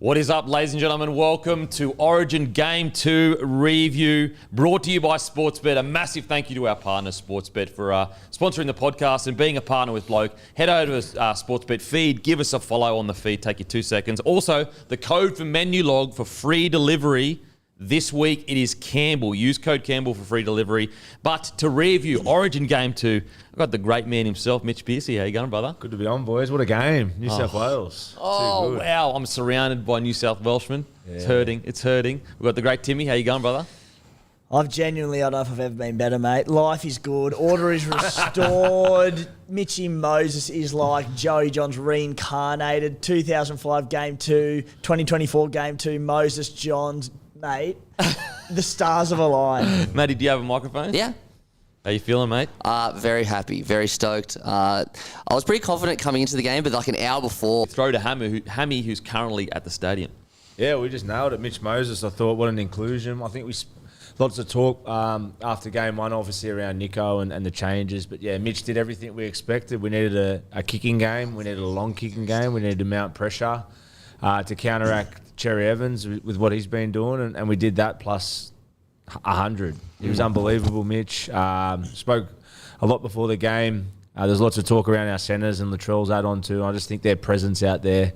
What is up, ladies and gentlemen? Welcome to Origin Game 2 review, brought to you by Sportsbet. A massive thank you to our partner, Sportsbet, for sponsoring the podcast and being a partner with Bloke. Head over to Sportsbet feed, give us a follow on the feed, take you 2 seconds. Also, the code for Menulog for free delivery this week, it is Campbell. Use code Campbell for free delivery. But to review Origin Game 2, I've got the great man himself, Mitch Pearce. How you going, brother? Good to be on, boys. What a game. New South Wales. Oh, wow. I'm surrounded by New South Welshmen. Yeah. It's hurting. We've got the great Timmy. How you going, brother? I don't know if I've ever been better, mate. Life is good. Order is restored. Mitchy Moses is like Joey Johns reincarnated. 2005 Game 2, 2024 Game 2, Moses Johns. Mate, the stars have aligned. Matty, do you have a microphone? Yeah. How you feeling, mate? Very happy, very stoked. I was pretty confident coming into the game, but like an hour before. Throw to Hammy, who's currently at the stadium. Yeah, we just nailed it. Mitch Moses, I thought, what an inclusion. I think lots of talk after game one, obviously, around Nico and the changes. But yeah, Mitch did everything we expected. We needed a kicking game. We needed a long kicking game. We needed to mount pressure to counteract Cherry Evans with what he's been doing. And we did that plus 100. He was unbelievable, Mitch. Spoke a lot before the game. There's lots of talk around our centres and Latrell's add on too. I just think their presence out there.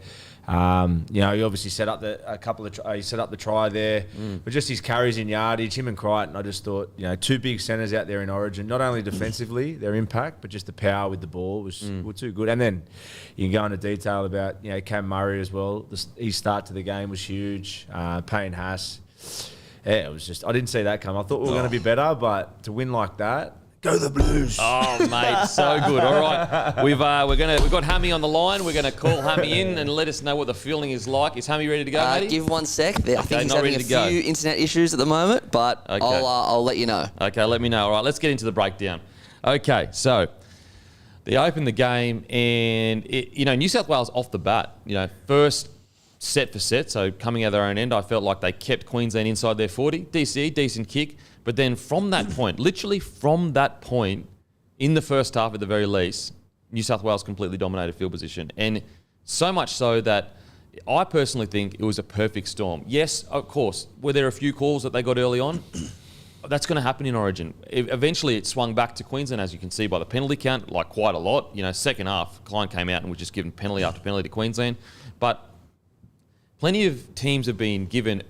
He obviously set up he set up the try there, but just his carries in yardage, him and Crichton. I just thought, two big centres out there in Origin. Not only defensively, their impact, but just the power with the ball were too good. And then you can go into detail about Cam Murray as well. His start to the game was huge. Payne Haas. Yeah, it was just, I didn't see that come. I thought we were going to be better, but to win like that, go the Blues. Oh, mate, so good. All right, we've got Hammy on the line. We're going to call Hammy in and let us know what the feeling is like. Is Hammy ready to go, matey? Give 1 sec. I think he's having a few internet issues at the moment, but okay. I'll let you know. Okay, let me know. All right, let's get into the breakdown. Okay, so they opened the game and, New South Wales off the bat, first set for set, so coming out of their own end, I felt like they kept Queensland inside their 40. DCE, decent kick. But then from that point, literally from that point, in the first half at the very least, New South Wales completely dominated field position. And so much so that I personally think it was a perfect storm. Yes, of course, were there a few calls that they got early on? That's going to happen in Origin. Eventually, it swung back to Queensland, as you can see by the penalty count, like quite a lot. Second half, Klein came out and was just given penalty after penalty to Queensland. But plenty of teams have been given,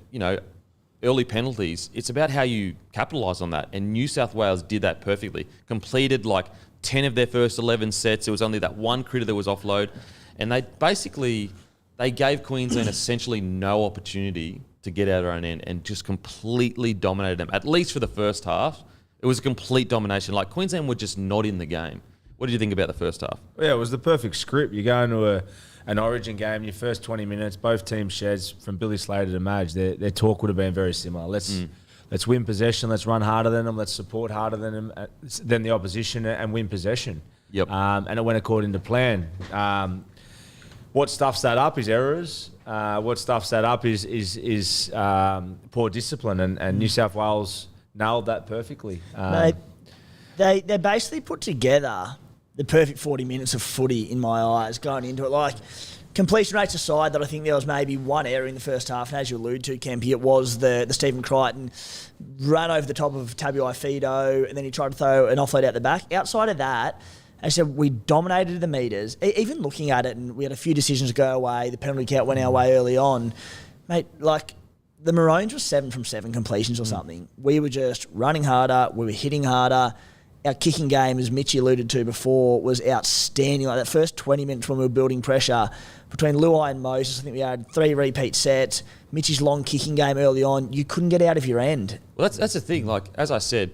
early penalties. It's about how you capitalise on that. And New South Wales did that perfectly. Completed like 10 of their first 11 sets. It was only that one critter that was offload. And they gave Queensland essentially no opportunity to get out of their own end and just completely dominated them. At least for the first half, it was a complete domination. Like Queensland were just not in the game. What did you think about the first half? Yeah, it was the perfect script. You go into an Origin game, your first 20 minutes, both teams sheds from Billy Slater to Madge, their talk would have been very similar. Let's win possession, let's run harder than them, let's support harder than the opposition and win possession. Yep. And it went according to plan. What stuffs that up is errors. What stuffs that up is poor discipline, and New South Wales nailed that perfectly. Mate, they basically put together the perfect 40 minutes of footy in my eyes going into it. Like, completion rates aside, that I think there was maybe one error in the first half, and as you allude to, Kempy, it was the Stephen Crichton run over the top of Tabuai Fido, and then he tried to throw an offload out the back. Outside of that, as I said, we dominated the meters. Even looking at it, and we had a few decisions go away, the penalty count went our way early on. Mate, like, the Maroons were 7 from 7 completions or something. We were just running harder, we were hitting harder. Our kicking game, as Mitchie alluded to before, was outstanding. Like that first 20 minutes when we were building pressure between Luai and Moses, I think we had 3 repeat sets. Mitchie's long kicking game early on, you couldn't get out of your end. Well, that's the thing. Like, as I said,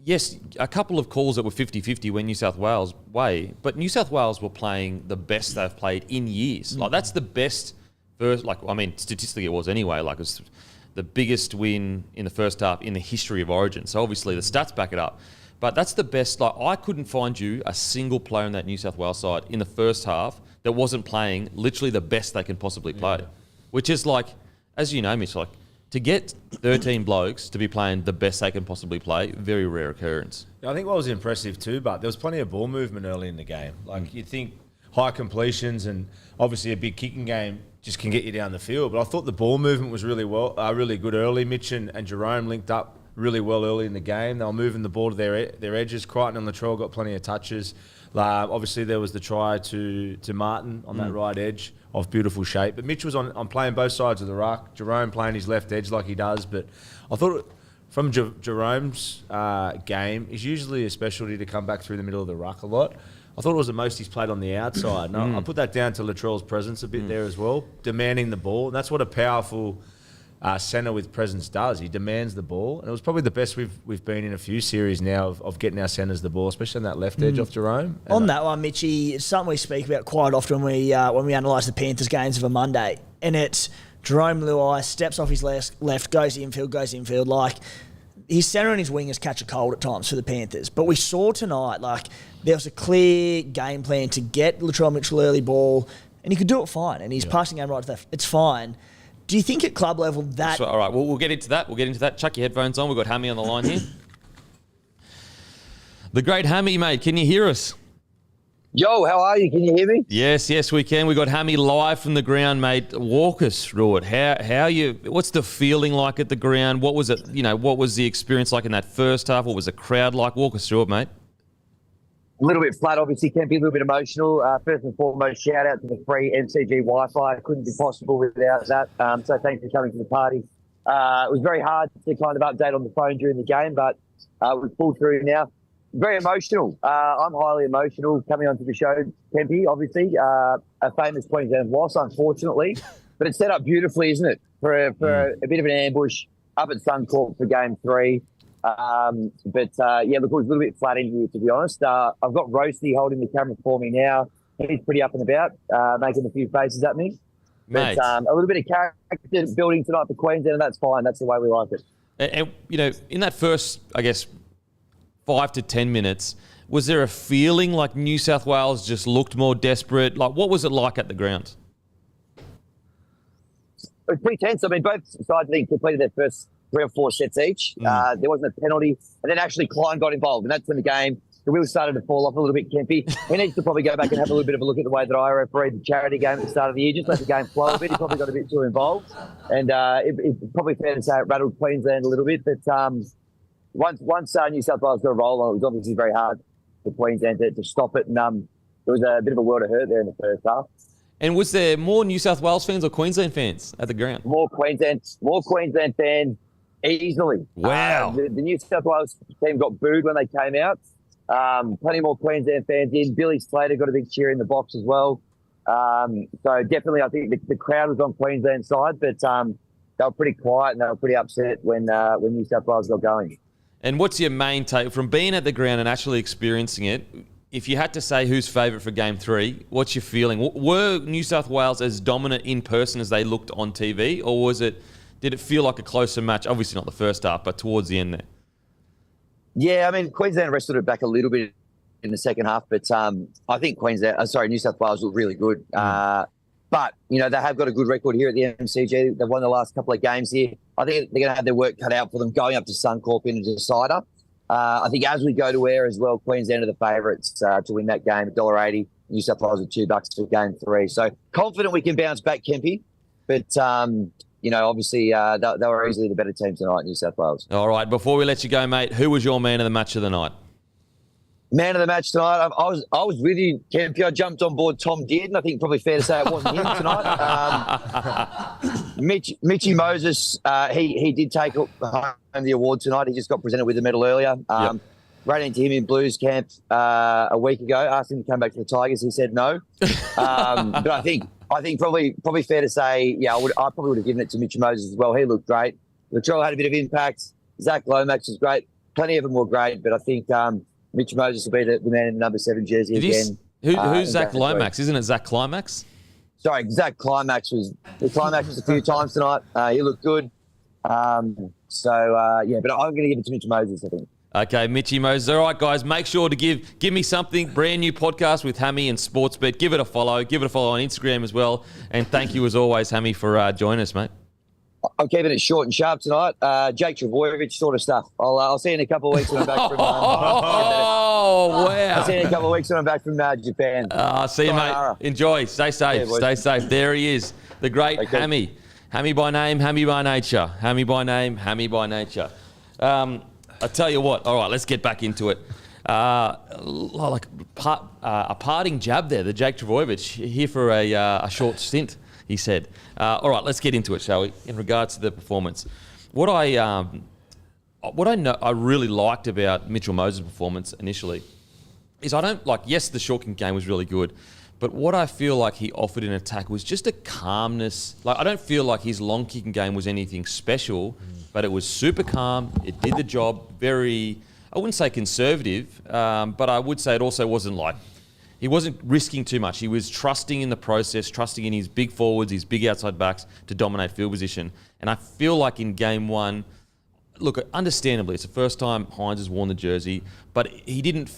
yes, a couple of calls that were 50-50 went New South Wales' way, but New South Wales were playing the best they've played in years. Like, that's the best first, statistically it was anyway. Like, it was the biggest win in the first half in the history of Origin. So obviously the stats back it up. But that's the best. Like, I couldn't find you a single player in that New South Wales side in the first half that wasn't playing literally the best they can possibly play. Which is like, as you know, Mitch, like, to get 13 blokes to be playing the best they can possibly play, very rare occurrence. I think what was impressive too, but there was plenty of ball movement early in the game. Like, you think high completions and obviously a big kicking game just can get you down the field. But I thought the ball movement was really good early. Mitch and Jerome linked up really well early in the game. They were moving the ball to their edges. Crichton and Latrell got plenty of touches. Obviously, there was the try to Martin on that right edge of beautiful shape. But Mitch was on playing both sides of the ruck. Jerome playing his left edge like he does. But I thought from Jerome's game, it's usually a specialty to come back through the middle of the ruck a lot. I thought it was the most he's played on the outside. And I put that down to Latrell's presence a bit there as well, demanding the ball. And that's what a powerful centre with presence does. He demands the ball. And it was probably the best we've been in a few series now of getting our centres the ball, especially on that left edge off Jerome. On that one, Mitchie, it's something we speak about quite often when we analyse the Panthers games of a Monday. And it's Jerome Luai steps off his left, goes infield. Like, his centre and his wingers catch a cold at times for the Panthers. But we saw tonight, like, there was a clear game plan to get Latrell Mitchell early ball, and he could do it fine. And he's passing game right to left. It's fine. Do you think at club level that... All right, we'll get into that. Chuck your headphones on. We've got Hammy on the line here. The great Hammy, mate. Can you hear us? Yo, how are you? Can you hear me? Yes, we can. We got Hammy live from the ground, mate. Walk us through it. How you? What's the feeling like at the ground? What was it? What was the experience like in that first half? What was the crowd like? Walk us through it, mate. A little bit flat, obviously. Can be a little bit emotional. First and foremost, shout out to the free MCG Wi-Fi. It couldn't be possible without that. So thanks for coming to the party. It was very hard to kind of update on the phone during the game, but we've pulled through now. Very emotional. I'm highly emotional coming onto the show. Kempy, obviously, a famous Queensland loss, unfortunately, but it's set up beautifully, isn't it, for a bit of an ambush up at Suncorp for Game 3. Look, it was a little bit flat in here, to be honest. I've got Roasty holding the camera for me now. He's pretty up and about, making a few faces at me. But a little bit of character building tonight for Queensland, and that's fine. That's the way we like it. And in that first, I guess, 5 to 10 minutes, was there a feeling like New South Wales just looked more desperate? Like, what was it like at the ground? It was pretty tense. I mean, both sides, I think, completed their first 3 or 4 sets each. There wasn't a penalty. And then actually Klein got involved. And that's when the wheels started to fall off a little bit, Kempy. He needs to probably go back and have a little bit of a look at the way that I refereed the charity game at the start of the year. Just let the game flow a bit. He probably got a bit too involved. And it's probably fair to say it rattled Queensland a little bit. But once New South Wales got a roll on, it was obviously very hard for Queensland to stop it. And there was a bit of a world of hurt there in the first half. And was there more New South Wales fans or Queensland fans at the ground? More Queensland fans easily. Wow. The New South Wales team got booed when they came out. Plenty more Queensland fans in. Billy Slater got a big cheer in the box as well. So definitely, I think the crowd was on Queensland's side, but they were pretty quiet and they were pretty upset when New South Wales got going. And what's your main take from being at the ground and actually experiencing it? If you had to say who's favourite for Game 3, what's your feeling? Were New South Wales as dominant in person as they looked on TV, or did it feel like a closer match? Obviously not the first half, but towards the end there. Yeah, I mean, Queensland wrestled it back a little bit in the second half, but I think New South Wales looked really good. But, they have got a good record here at the MCG. They've won the last couple of games here. I think they're going to have their work cut out for them going up to Suncorp in a decider. I think as we go to air as well, Queensland are the favourites to win that game, $1.80. New South Wales are $2 for Game 3. So confident we can bounce back, Kempy. But, obviously they were easily the better team tonight, New South Wales. All right, before we let you go, mate, who was your man of the match of the night? Man of the match tonight, I was with you, Kempy. I jumped on board Tom Dearden. I think probably fair to say it wasn't him tonight. Mitchy Moses, he did take home the award tonight. He just got presented with the medal earlier. Ran into him in Blues camp a week ago. Asked him to come back to the Tigers. He said no. But I think probably fair to say, I probably would have given it to Mitchy Moses as well. He looked great. Latrell had a bit of impact. Zach Lomax was great. Plenty of them were great, but I think Mitch Moses will be the man in the number 7 jersey again. Who's Zach Lomax? Isn't it Zach Climax? Sorry, Zach Climax was a few times tonight. He looked good. But I'm going to give it to Mitch Moses, I think. Okay, Mitchy Moses. All right, guys, make sure to give me something. Brand new podcast with Hammy and Sportsbet. Give it a follow. Give it a follow on Instagram as well. And thank you, as always, Hammy, for joining us, mate. I'm keeping it short and sharp tonight. Jake Trebojevic sort of stuff. I'll see you in a couple of weeks when I'm back from. Oh, wow. I'll see you in a couple of weeks when I'm back from Japan. See you, mate. Sayonara. Enjoy. Stay safe. Yeah, Stay safe. There he is, the great Okay. Hammy. Hammy by name, Hammy by nature. Hammy by name, Hammy by nature. I tell you what. All right, let's get back into it. A parting jab there, the Jake Trebojevic here for a short stint. He said. All right, let's get into it, shall we? In regards to the performance, what I really liked about Mitchell Moses' performance initially is yes, the short kick game was really good, but what I feel like he offered in attack was just a calmness. Like, I don't feel like his long kicking game was anything special, but it was super calm. It did the job very, I wouldn't say conservative, but I would say it also wasn't like, he wasn't risking too much. He was trusting in the process, trusting in his big forwards, his big outside backs to dominate field position. And I feel like in game one, look, understandably, it's the first time Hines has worn the jersey, but he didn't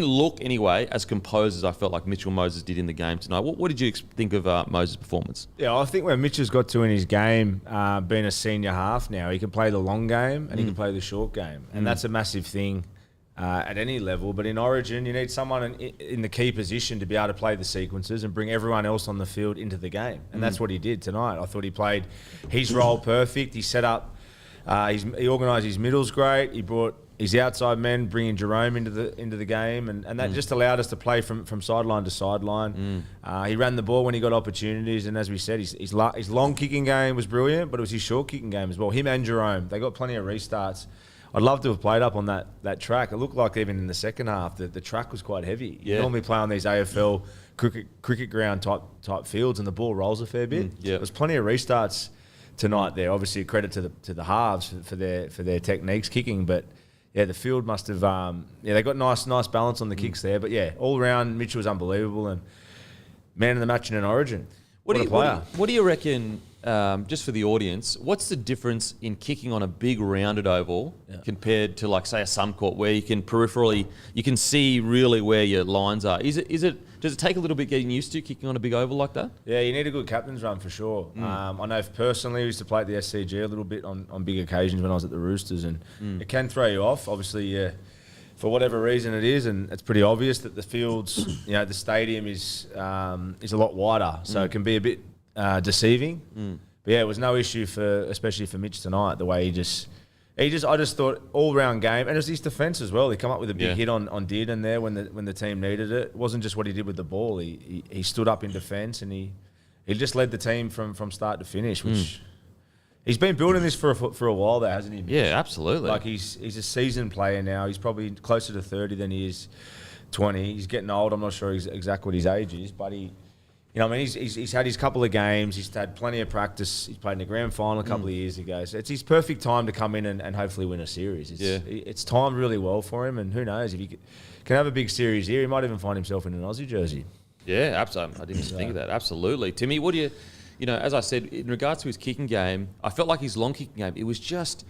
look anyway as composed as I felt like Mitchell Moses did in the game tonight. What did you think of Moses' performance? Yeah, I think where Mitch has got to in his game, being a senior half now, he can play the long game and he can play the short game. And that's a massive thing at any level. But in Origin, you need someone in the key position to be able to play the sequences and bring everyone else on the field into the game. And that's what he did tonight. I thought he played his role perfect. He set up, he organised his middles great. He brought his outside men, bringing Jerome into the game, and that just allowed us to play from sideline to sideline. He ran the ball when he got opportunities, and as we said, his long kicking game was brilliant, but it was his short kicking game as well. Him and Jerome, they got plenty of restarts. I'd love to have played up on that track. It looked like even in the second half that the track was quite heavy. You normally play on these AFL cricket ground type fields, and the ball rolls a fair bit. There was plenty of restarts tonight there. Obviously, a credit to the halves for their techniques kicking, but yeah, the field must have they got nice balance on the kicks there. But yeah, all round Mitchell was unbelievable and man of the match in an Origin. What do you reckon? Just for the audience, what's the difference in kicking on a big rounded oval compared to, like, say, a Suncorp where you can see really where your lines are? Does it take a little bit getting used to kicking on a big oval like that? Yeah, you need a good captain's run for sure. I know personally I used to play at the SCG a little bit on big occasions when I was at the Roosters, and it can throw you off. Obviously, for whatever reason it is, and it's pretty obvious that the fields, the stadium is a lot wider, so it can be a bit deceiving. But yeah, it was no issue especially for Mitch tonight, the way I just thought all round game, and it was his defence as well. He come up with a big hit on Dearden there when the team needed it. It wasn't just what he did with the ball. He stood up in defence and he just led the team from start to finish, which he's been building this for a while there, hasn't he, Mitch? Yeah, absolutely. Like he's a seasoned player now. He's probably closer to 30 than he is 20. He's getting old. I'm not sure exactly what his age is, but he's had his couple of games. He's had plenty of practice. He's played in the grand final a couple of years ago. So it's his perfect time to come in and hopefully win a series. It's timed really well for him, and who knows, if he can have a big series here, he might even find himself in an Aussie jersey. Yeah, absolutely. I didn't even think of that. Absolutely. Timmy, what do you, as I said, in regards to his kicking game, I felt like his long kicking game, it was just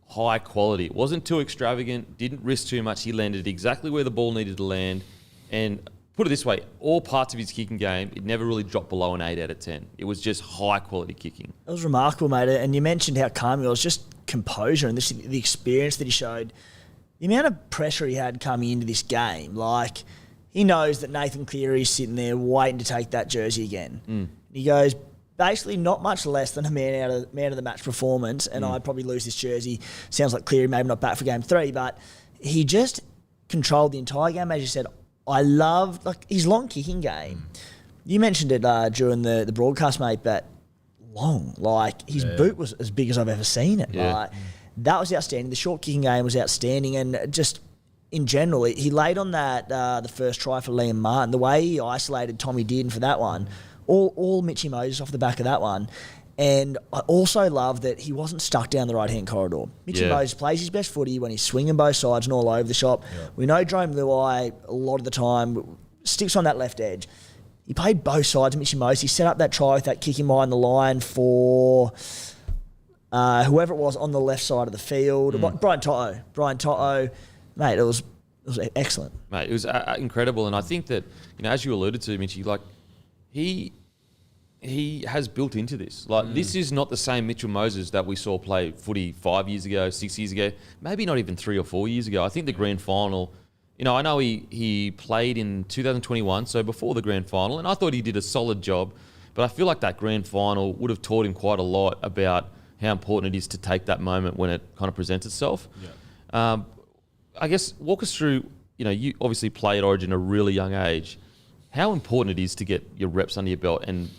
high quality. It wasn't too extravagant, didn't risk too much. He landed exactly where the ball needed to land, and put it this way, all parts of his kicking game, it never really dropped below an 8 out of 10. It was just high-quality kicking. It was remarkable, mate. And you mentioned how calm he was, just composure and the experience that he showed. The amount of pressure he had coming into this game, like, he knows that Nathan Cleary's sitting there waiting to take that jersey again. He goes, basically not much less than a man of the match performance, and I'd probably lose this jersey. Sounds like Cleary maybe not back for game 3, but he just controlled the entire game, as you said. I loved his long kicking game. You mentioned it during the broadcast, mate, but long. His boot was as big as I've ever seen it. Yeah. That was outstanding. The short kicking game was outstanding, and just in general, he laid on that the first try for Liam Martin. The way he isolated Tommy Dearden for that one, all Mitchy Moses off the back of that one. And I also love that he wasn't stuck down the right-hand corridor. Mitchy Moses plays his best footy when he's swinging both sides and all over the shop. Yeah. We know Jerome Luai, a lot of the time, sticks on that left edge. He played both sides of Mitchy Moses. He set up that try with that kicking behind the line for whoever it was on the left side of the field. Brian Toto. Mate, it was excellent. Mate, it was incredible. And I think that, as you alluded to, Mitchy, he has built into this. Like, this is not the same Mitchell Moses that we saw play footy 5 years ago, 6 years ago, maybe not even 3 or 4 years ago. I think the grand final, I know he played in 2021, so before the grand final, and I thought he did a solid job, but I feel like that grand final would have taught him quite a lot about how important it is to take that moment when it kind of presents itself. Yeah. I guess walk us through, you obviously play at Origin at a really young age, how important it is to get your reps under your belt, and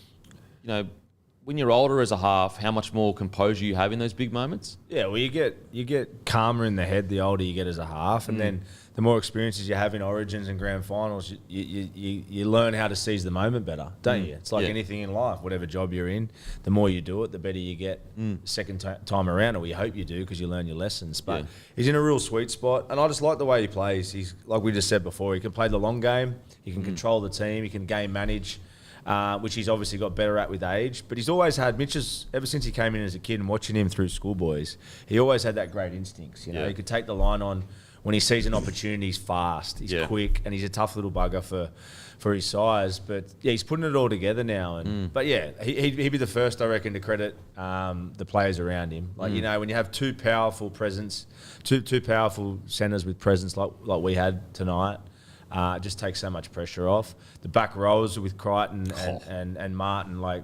when you're older as a half, how much more composure you have in those big moments? Yeah, well, you get calmer in the head the older you get as a half, and then the more experiences you have in Origins and grand finals, you learn how to seize the moment better, don't you? It's like anything in life, whatever job you're in, the more you do it, the better you get second time around, or you hope you do because you learn your lessons. But he's in a real sweet spot, and I just like the way he plays. He's, like we just said before, he can play the long game, he can control the team, he can game manage. Which he's obviously got better at with age. But he's always had, ever since he came in as a kid and watching him through schoolboys, he always had that great instincts. He could take the line on when he sees an opportunity. He's fast, he's quick, and he's a tough little bugger for his size. But yeah, he's putting it all together now. And but yeah, he'd be the first, I reckon, to credit the players around him. Like when you have two powerful centres with presence like we had tonight. It just takes so much pressure off. The back rows with Crichton and Martin, like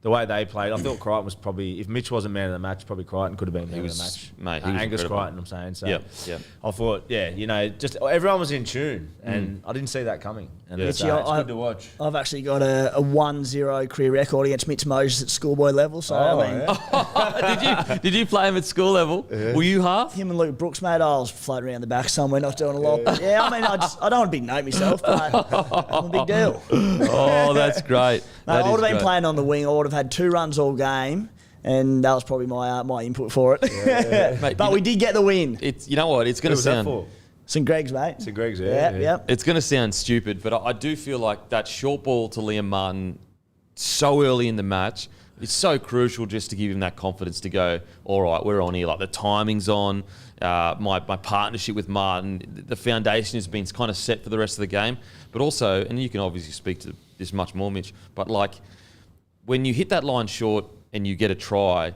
the way they played, I thought Crichton was probably, if Mitch wasn't man of the match, probably Crichton could have been man of the match. Mate, he was Angus incredible. Crichton, I'm saying. So I thought, just everyone was in tune, and I didn't see that coming. And it's good to watch. I've actually got a 1-0 career record against Mitch Moses at schoolboy level. So Did you play him at school level? Yeah. Were you half? Him and Luke Brooks, mate, I was floating around the back somewhere, not doing a lot. But I don't want to big note myself, but I'm a big deal. Oh, that's great. Mate, I would have been playing on the wing. I would have had 2 runs all game, and that was probably my input for it. Mate, but we did get the win. It's it's going to sound. St Greg's, mate. St Greg's, yeah. It's going to sound stupid, but I do feel like that short ball to Liam Martin so early in the match, it's so crucial just to give him that confidence to go, all right, we're on here. Like the timing's on, my partnership with Martin, the foundation has been kind of set for the rest of the game. But also, and you can obviously speak to this much more, Mitch, but like when you hit that line short and you get a try,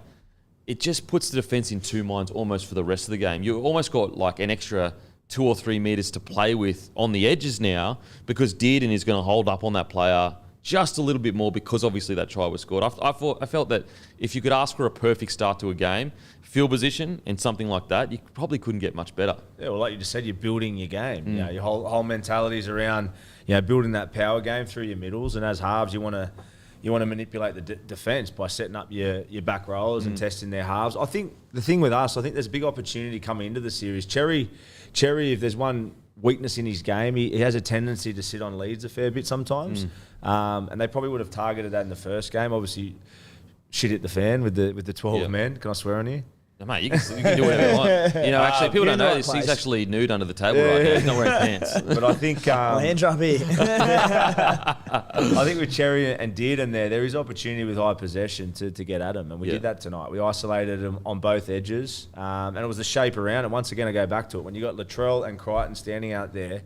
it just puts the defence in 2 minds almost for the rest of the game. You almost got like an extra 2 or 3 metres to play with on the edges now because Dearden is going to hold up on that player just a little bit more because obviously that try was scored. I felt that if you could ask for a perfect start to a game, field position and something like that, you probably couldn't get much better. Yeah, well, like you just said, you're building your game. Your whole mentality is around building that power game through your middles, and as halves you want to manipulate the defence by setting up your back rollers and testing their halves. I think the thing with us, I think there's a big opportunity coming into the series. Cherry, if there's one weakness in his game, he has a tendency to sit on leads a fair bit sometimes, and they probably would have targeted that in the first game. Obviously, shit hit the fan with the 12 men. Can I swear on you? No, mate, you can do whatever you want. Actually, people don't know this. He's actually nude under the table right now. He's not wearing pants. But I think... hand drop here. I think with Cherry and Dearden there is opportunity with high possession to get at him. And we did that tonight. We isolated him on both edges. And it was the shape around it. Once again, I go back to it. When you got Latrell and Crichton standing out there,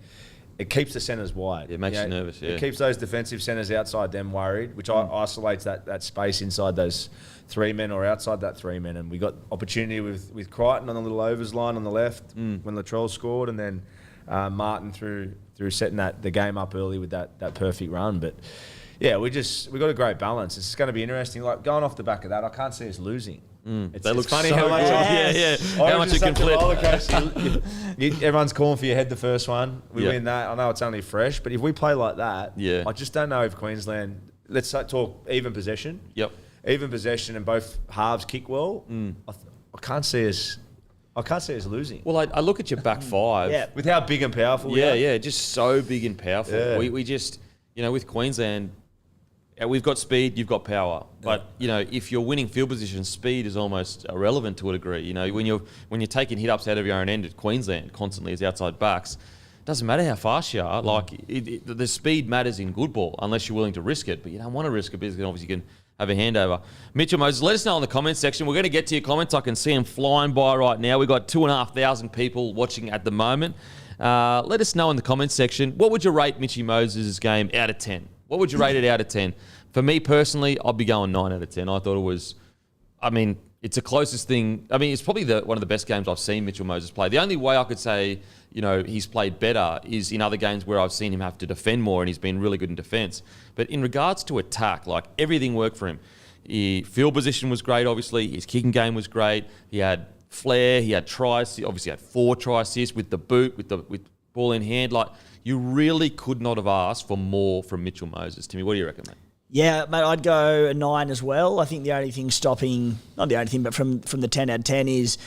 it keeps the centres wide. It makes you nervous, It keeps those defensive centres outside them worried, which isolates that space inside those 3 men or outside that 3 men. And we got opportunity with Crichton on the little overs line on the left when Latrell scored, and then Martin through setting the game up early with that perfect run. But yeah, we got a great balance. It's going to be interesting. Like going off the back of that, I can't see us losing. It's funny so how much how much you can flip. Everyone's calling for your head the first one. We win that. I know it's only fresh, but if we play like that, I just don't know if Queensland. Let's talk even possession. Yep. Even possession and both halves kick well. I can't see us losing. Well, I look at your back five. With how big and powerful we are. Just so big and powerful. Yeah. We just, with Queensland, we've got speed, you've got power. But, if you're winning field position, speed is almost irrelevant to a degree. When you're taking hit-ups out of your own end at Queensland constantly as outside backs, it doesn't matter how fast you are. Like, the speed matters in good ball unless you're willing to risk it. But you don't want to risk it because obviously you can have a handover. Mitchell Moses, let us know in the comments section. We're going to get to your comments. I can see them flying by right now. We've got 2,500 people watching at the moment. Let us know in the comments section, what would you rate Mitchy Moses' game out of 10? What would you rate it out of 10? For me personally, I'd be going 9 out of 10. I thought it was, it's the closest thing. It's probably one of the best games I've seen Mitchell Moses play. The only way I could say, he's played better is in other games where I've seen him have to defend more and he's been really good in defence. But in regards to attack, like everything worked for him. Field position was great, obviously. His kicking game was great. He had flair. He had tries. He obviously had 4 try assists with the boot, with ball in hand. Like, you really could not have asked for more from Mitchell Moses. Timmy, what do you reckon, mate? Yeah, mate, I'd go a 9 as well. I think the only thing stopping, not the only thing, but from the 10 out of 10 is,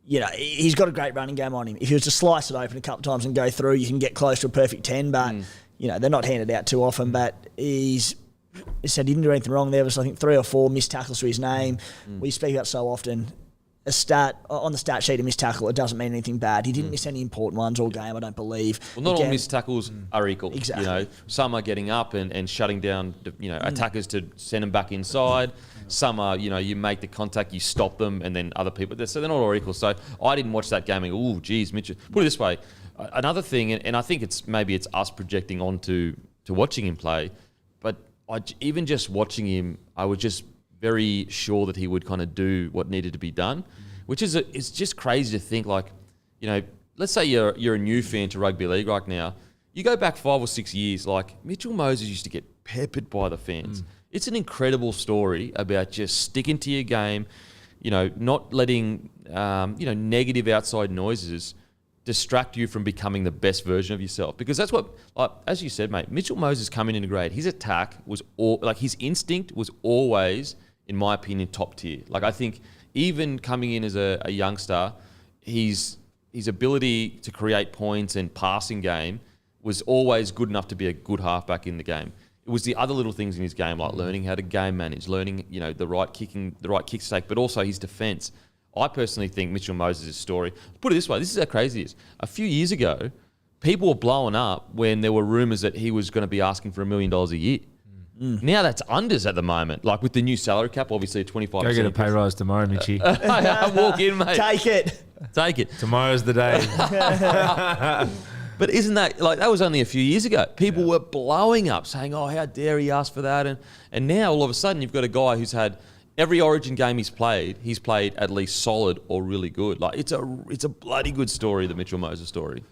he's got a great running game on him. If he was to slice it open a couple of times and go through, you can get close to a perfect 10, but, they're not handed out too often. But he said he didn't do anything wrong. There was, I think, 3 or 4 missed tackles to his name. We speak about so often. A stat on the stat sheet, a missed tackle, it doesn't mean anything bad. He didn't miss any important ones all game, I don't believe. Well, not all missed tackles are equal. Exactly. Some are getting up and shutting down, attackers to send them back inside. Some are, you make the contact, you stop them, and then other people. So they're not all equal. So I didn't watch that game and go, oh, geez, Mitchell. Put it this way, another thing, and I think it's us projecting onto watching him play, but even just watching him, I was just very sure that he would kind of do what needed to be done, which is it's just crazy to think, like, let's say you're a new fan to rugby league right now. You go back 5 or 6 years, like Mitchell Moses used to get peppered by the fans. It's an incredible story about just sticking to your game, not letting negative outside noises distract you from becoming the best version of yourself. Because that's what, as you said, mate, Mitchell Moses coming into grade, his attack was his instinct was always, in my opinion, top tier. Like, I think even coming in as a youngster, his ability to create points and passing game was always good enough to be a good halfback in the game. It was the other little things in his game, like learning how to game manage, learning, the right kicking, the right kick stake, but also his defence. I personally think Mitchell Moses' story, put it this way, this is how crazy it is. A few years ago, people were blowing up when there were rumours that he was going to be asking for $1 million a year. Now that's unders at the moment. Like, with the new salary cap, obviously 25%. Go get a pay rise tomorrow, Mitchie. Walk in, mate. Take it. Tomorrow's the day. But isn't that, that was only a few years ago. People were blowing up saying, oh, how dare he ask for that? And now all of a sudden you've got a guy who's had every Origin game he's played at least solid or really good. Like, it's a bloody good story, the Mitchell Moses story.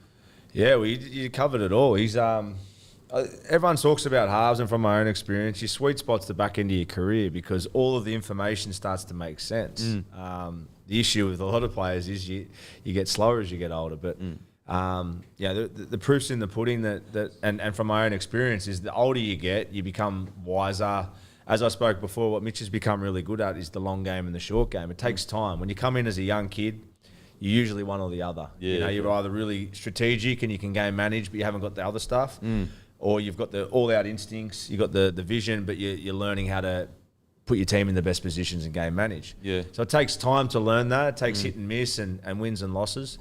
Yeah, well, you covered it all. He's everyone talks about halves, and from my own experience, your sweet spot's the back end of your career because all of the information starts to make sense. The issue with a lot of players is you get slower as you get older, but the proof's in the pudding and from my own experience is the older you get, you become wiser. As I spoke before, what Mitch has become really good at is the long game and the short game. It takes time. When you come in as a young kid, you're usually one or the other. You're either really strategic and you can game manage, but you haven't got the other stuff, or you've got the all-out instincts, you've got the vision, but you're learning how to put your team in the best positions and game manage. Yeah. So it takes time to learn that. It takes hit and miss and wins and losses.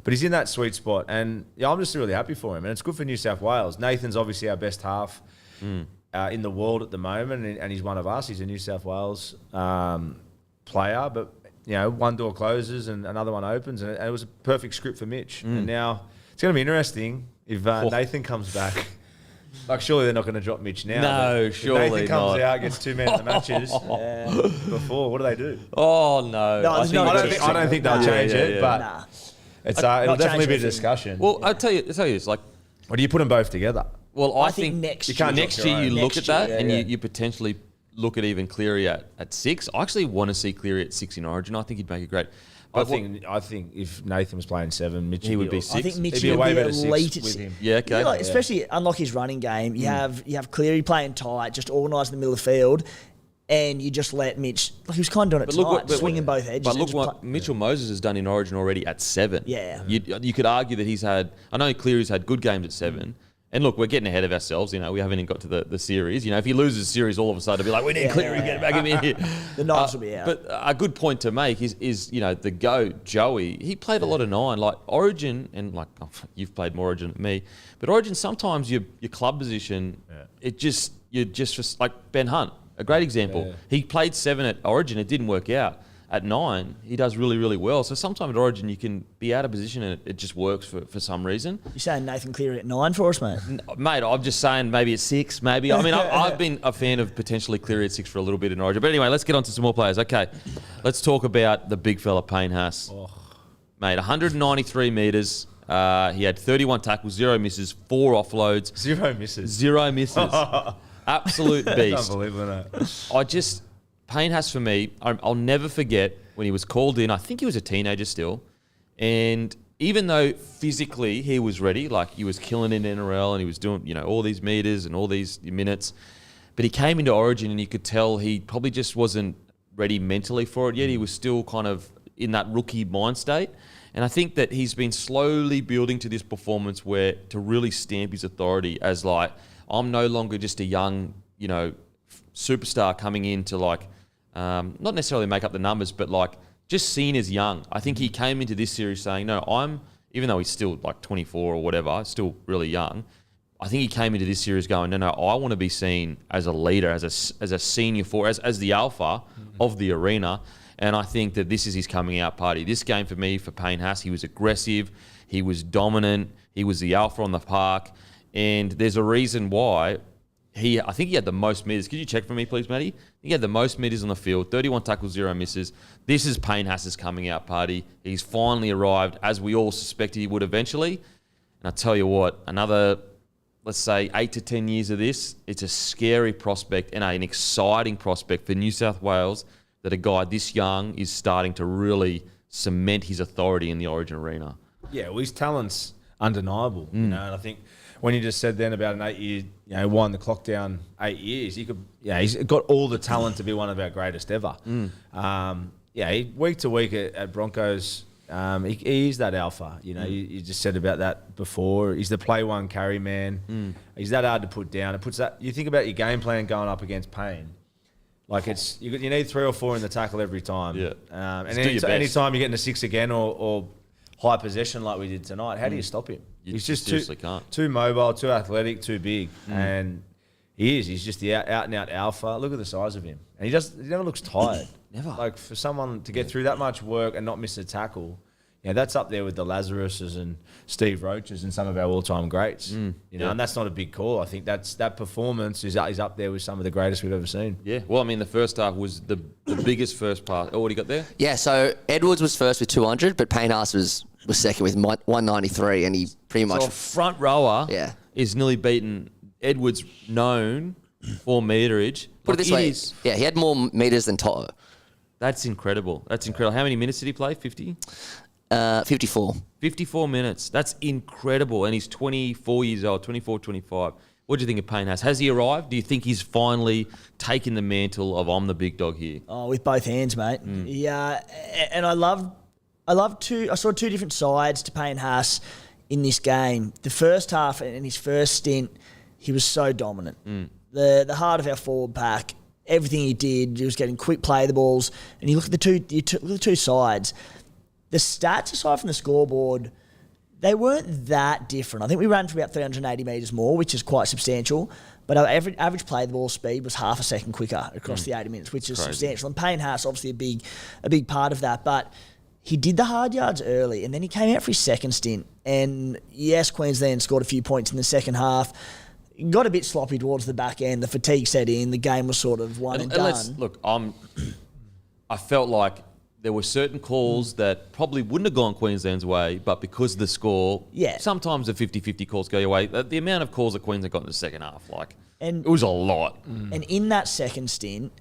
But he's in that sweet spot. And I'm just really happy for him. And it's good for New South Wales. Nathan's obviously our best half in the world at the moment, and he's one of us. He's a New South Wales player. But, one door closes and another one opens. And it was a perfect script for Mitch. And now it's going to be interesting if Nathan comes back. Like, surely they're not going to drop Mitch now. No, surely Nathan comes not. out, gets 2 men of the matches. Before, what do they do? Oh, no. No, I don't think they'll change it, but Nah. it'll definitely be a anything. discussion. Well, I'll tell you this. Like, Or do you put them both together? well, I think next next year you look at that and yeah. you potentially look at even Cleary at 6. I actually want to see Cleary at 6 in Origin. I think he'd make it great. I think if Nathan was playing 7, Mitch He would be 6. I think Mitch It'd be a would way be better elite 6 at with 6. him. Yeah, okay. Especially unlock his running game. You have Cleary playing tight, just organised in the middle of the field, and you just let Mitch. Like, he was kind of doing it tonight, swinging both edges. But look what Mitchell Moses has done in Origin already at 7. Yeah. You could argue that he's had. I know Cleary's had good games at 7. And look, we're getting ahead of ourselves. We haven't even got to the series. If he loses the series, all of a sudden, it'll be like, we need Cleary, get back in here. The knives will be out. But a good point to make is the GOAT, Joey, he played a lot of 9. Like, Origin, and you've played more Origin than me, but Origin, sometimes your club position, you're just like Ben Hunt, a great example. Yeah. He played 7 at Origin, it didn't work out. at 9, he does really, really well. So sometimes at Origin, you can be out of position and it just works for some reason. You're saying Nathan Cleary at 9 for us, mate? Mate, I'm just saying maybe at 6, maybe. I mean, I've been a fan of potentially Cleary at 6 for a little bit in Origin. But anyway, let's get on to some more players. Okay, let's talk about the big fella, Payne Haas. Oh. Mate, 193 metres. He had 31 tackles, 0 misses, 4 offloads. 0 misses. 0 misses. Absolute beast. Unbelievable. Payne Haas for me, I'll never forget when he was called in. I think he was a teenager still. And even though physically he was ready, like he was killing in NRL and he was doing, all these meters and all these minutes, but he came into Origin and you could tell he probably just wasn't ready mentally for it yet. He was still kind of in that rookie mind state. And I think that he's been slowly building to this performance where to really stamp his authority as like, I'm no longer just a young, superstar coming in to not necessarily make up the numbers, but like just seen as young. I think he came into this series saying, no, even though he's still like 24 or whatever, still really young. I think he came into this series going, no, I want to be seen as a leader, as a senior forward, as the alpha of the arena. And I think that this is his coming out party. This game for me, for Payne Haas, he was aggressive, he was dominant, he was the alpha on the park. And there's a reason why I think he had the most metres. Could you check for me, please, Matty? He had the most metres on the field, 31 tackles, 0 misses. This is Payne Haas's coming out party. He's finally arrived, as we all suspected he would eventually. And I tell you what, another, let's say, 8 to 10 years of this, it's a scary prospect and an exciting prospect for New South Wales that a guy this young is starting to really cement his authority in the Origin arena. Yeah, well, his talent's undeniable, and I think when you just said then about an 8-year, wind the clock down 8 years, he's got all the talent to be one of our greatest ever. Week to week at Broncos, he is that alpha. You just said about that before. He's the play one carry man. He's that hard to put down. It puts that. You think about your game plan going up against Payne. Like you need 3 or 4 in the tackle every time. Yeah. And anytime you're getting a 6 again or high possession like we did tonight, how do you stop him? He's just too mobile, too athletic, too big. And he's just the out and out alpha. Look at the size of him. And he never looks tired. Never. Like for someone to get through that much work and not miss a tackle, that's up there with the Lazaruses and Steve Roaches and some of our all-time greats. And that's not a big call. I think that performance is up there with some of the greatest we've ever seen. Yeah. Well, I mean, the first half was the biggest first pass. Oh, what do you got there? Yeah, so Edwards was first with 200, but Payne Haas was second with 193, and he pretty much... So a front rower is nearly beaten Edwards, known for meterage. Put it this way, he had more metres than Toto. That's incredible. How many minutes did he play? 50? 54. 54 minutes. That's incredible. And he's 24 years old, 24, 25. What do you think of Payne Haas? Has he arrived? Do you think he's finally taken the mantle of I'm the big dog here? Oh, with both hands, mate. Yeah, and I saw 2 different sides to Payne Haas in this game. The first half and his first stint, he was so dominant. The heart of our forward pack, everything he did, he was getting quick play the balls. And you look at the two sides. The stats, aside from the scoreboard, they weren't that different. I think we ran for about 380 metres more, which is quite substantial. But our average play the ball speed was half a second quicker across the 80 minutes, which is substantial. And Payne Haas, obviously a big part of that. But he did the hard yards early, and then he came out for his second stint. And yes, Queensland scored a few points in the second half. Got a bit sloppy towards the back end. The fatigue set in. The game was sort of one and done. Look, I felt like there were certain calls that probably wouldn't have gone Queensland's way, but because of the score, sometimes the 50-50 calls go your way. The amount of calls that Queensland got in the second half, it was a lot. And in that second stint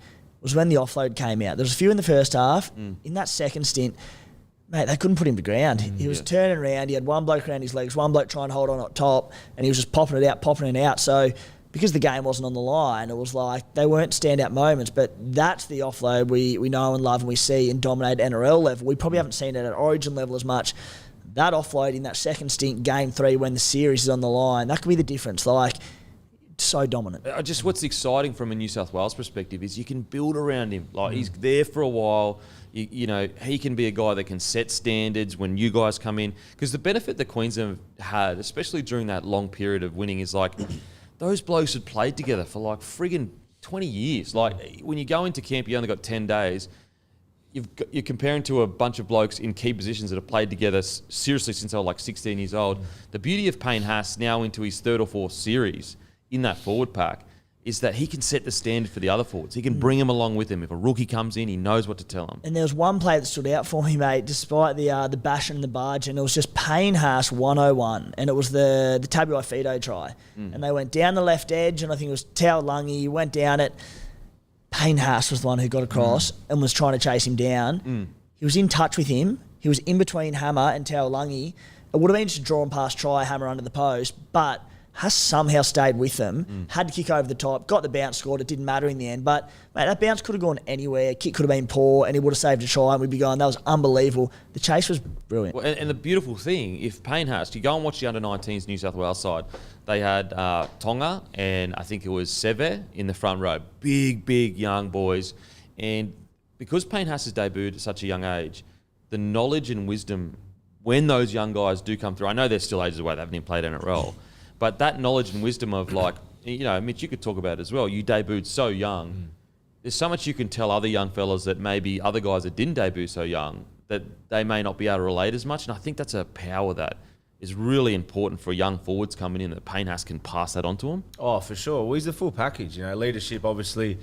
was when the offload came out. There was a few in the first half. In that second stint, mate, they couldn't put him to ground. He was turning around. He had one bloke around his legs, one bloke trying to hold on at top, and he was just popping it out. So because the game wasn't on the line, it was like they weren't standout moments, but that's the offload we know and love and we see and dominate NRL level. We probably haven't seen it at Origin level as much. That offload in that second stint, game 3, when the series is on the line, that could be the difference. So dominant. Just what's exciting from a New South Wales perspective is you can build around him. He's there for a while. You know, he can be a guy that can set standards when you guys come in. Because the benefit that Queensland had, especially during that long period of winning, is those blokes had played together for friggin' 20 years. When you go into camp, you only got 10 days. you're comparing to a bunch of blokes in key positions that have played together seriously since they were like 16 years old. The beauty of Payne Haas now into his third or fourth series in that forward pack is that he can set the standard for the other forwards. He can bring them along with him. If a rookie comes in, he knows what to tell them. And there was one play that stood out for me, mate, despite the bash and the barge, and it was just Payne Haas 101, and it was the Tabuai Fido try. And they went down the left edge, and I think it was Tao Lungi, went down it. Payne Haas was the one who got across and was trying to chase him down. He was in touch with him. He was in between Hammer and Tao Lungi. It would have been just a draw and pass try, Hammer under the post, but Haas somehow stayed with them, had to kick over the top, got the bounce, scored. It didn't matter in the end. But, mate, that bounce could have gone anywhere. Kick could have been poor, and he would have saved a try, and we'd be going, that was unbelievable. The chase was brilliant. Well, and the beautiful thing, if Payne Haas, you go and watch the under-19s New South Wales side, they had Tonga and I think it was Seve in the front row. Big young boys. And because Payne Haas has debuted at such a young age, the knowledge and wisdom, when those young guys do come through, I know they're still ages away, they haven't even played NRL, but that knowledge and wisdom of like, you know, Mitch, you could talk about it as well. You debuted so young. There's so much you can tell other young fellas that maybe other guys that didn't debut so young that they may not be able to relate as much. And I think that's a power that is really important for young forwards coming in, that Payne Haas can pass that on to them. Oh, for sure. Well, he's the full package. You know, leadership obviously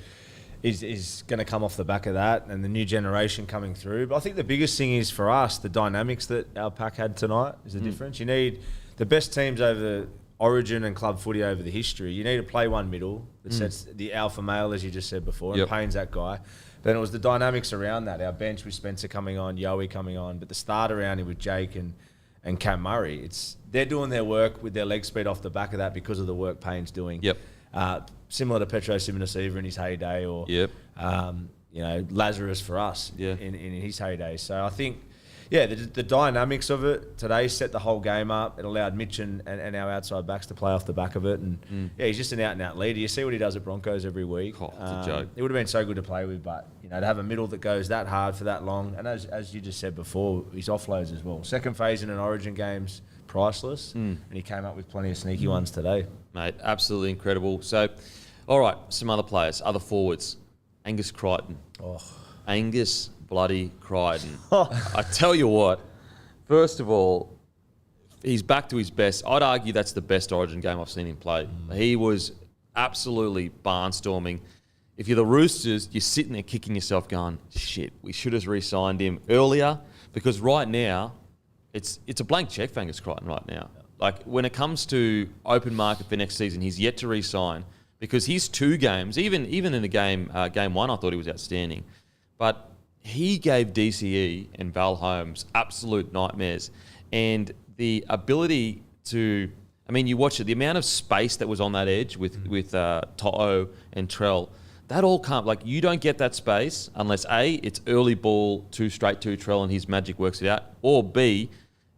is going to come off the back of that, and the new generation coming through. But I think the biggest thing is for us, the dynamics that our pack had tonight is the difference. You need the best teams over the Origin and club footy over the history. You need to play one middle that sets the alpha male, as you just said before, and Payne's that guy. Then it was the dynamics around that. Our bench with Spencer coming on, Yowie coming on, but the start around him with Jake and Cam Murray. They're doing their work with their leg speed off the back of that because of the work Payne's doing. Similar to Petro Simonasiva in his heyday, or you know, Lazarus for us in his heyday. So I think, the dynamics of it today set the whole game up. It allowed Mitch and our outside backs to play off the back of it. And he's just an out-and-out leader. You see what he does at Broncos every week. Oh, it's a joke. It would have been so good to play with, but you know, to have a middle that goes that hard for that long, and as you just said before, his offloads as well. Second phase in an Origin game's priceless, and he came up with plenty of sneaky ones today. Mate, absolutely incredible. So, all right, some other players, other forwards. Angus Crichton. Angus bloody Crichton. I tell you what, first of all, he's back to his best. I'd argue that's the best Origin game I've seen him play. He was absolutely barnstorming. If you're the Roosters, you're sitting there kicking yourself going, shit, we should have re-signed him earlier, because right now, it's a blank check for Angus Crichton right now. Like, when it comes to open market for next season, he's yet to re-sign, because his 2 games, even in the game one, I thought he was outstanding. But he gave DCE and Val Holmes absolute nightmares. And the ability to, I mean, you watch it, the amount of space that was on that edge with To'o and Trell, that all can't, like, you don't get that space unless A, it's early ball, 2 straight to Trell and his magic works it out, or B,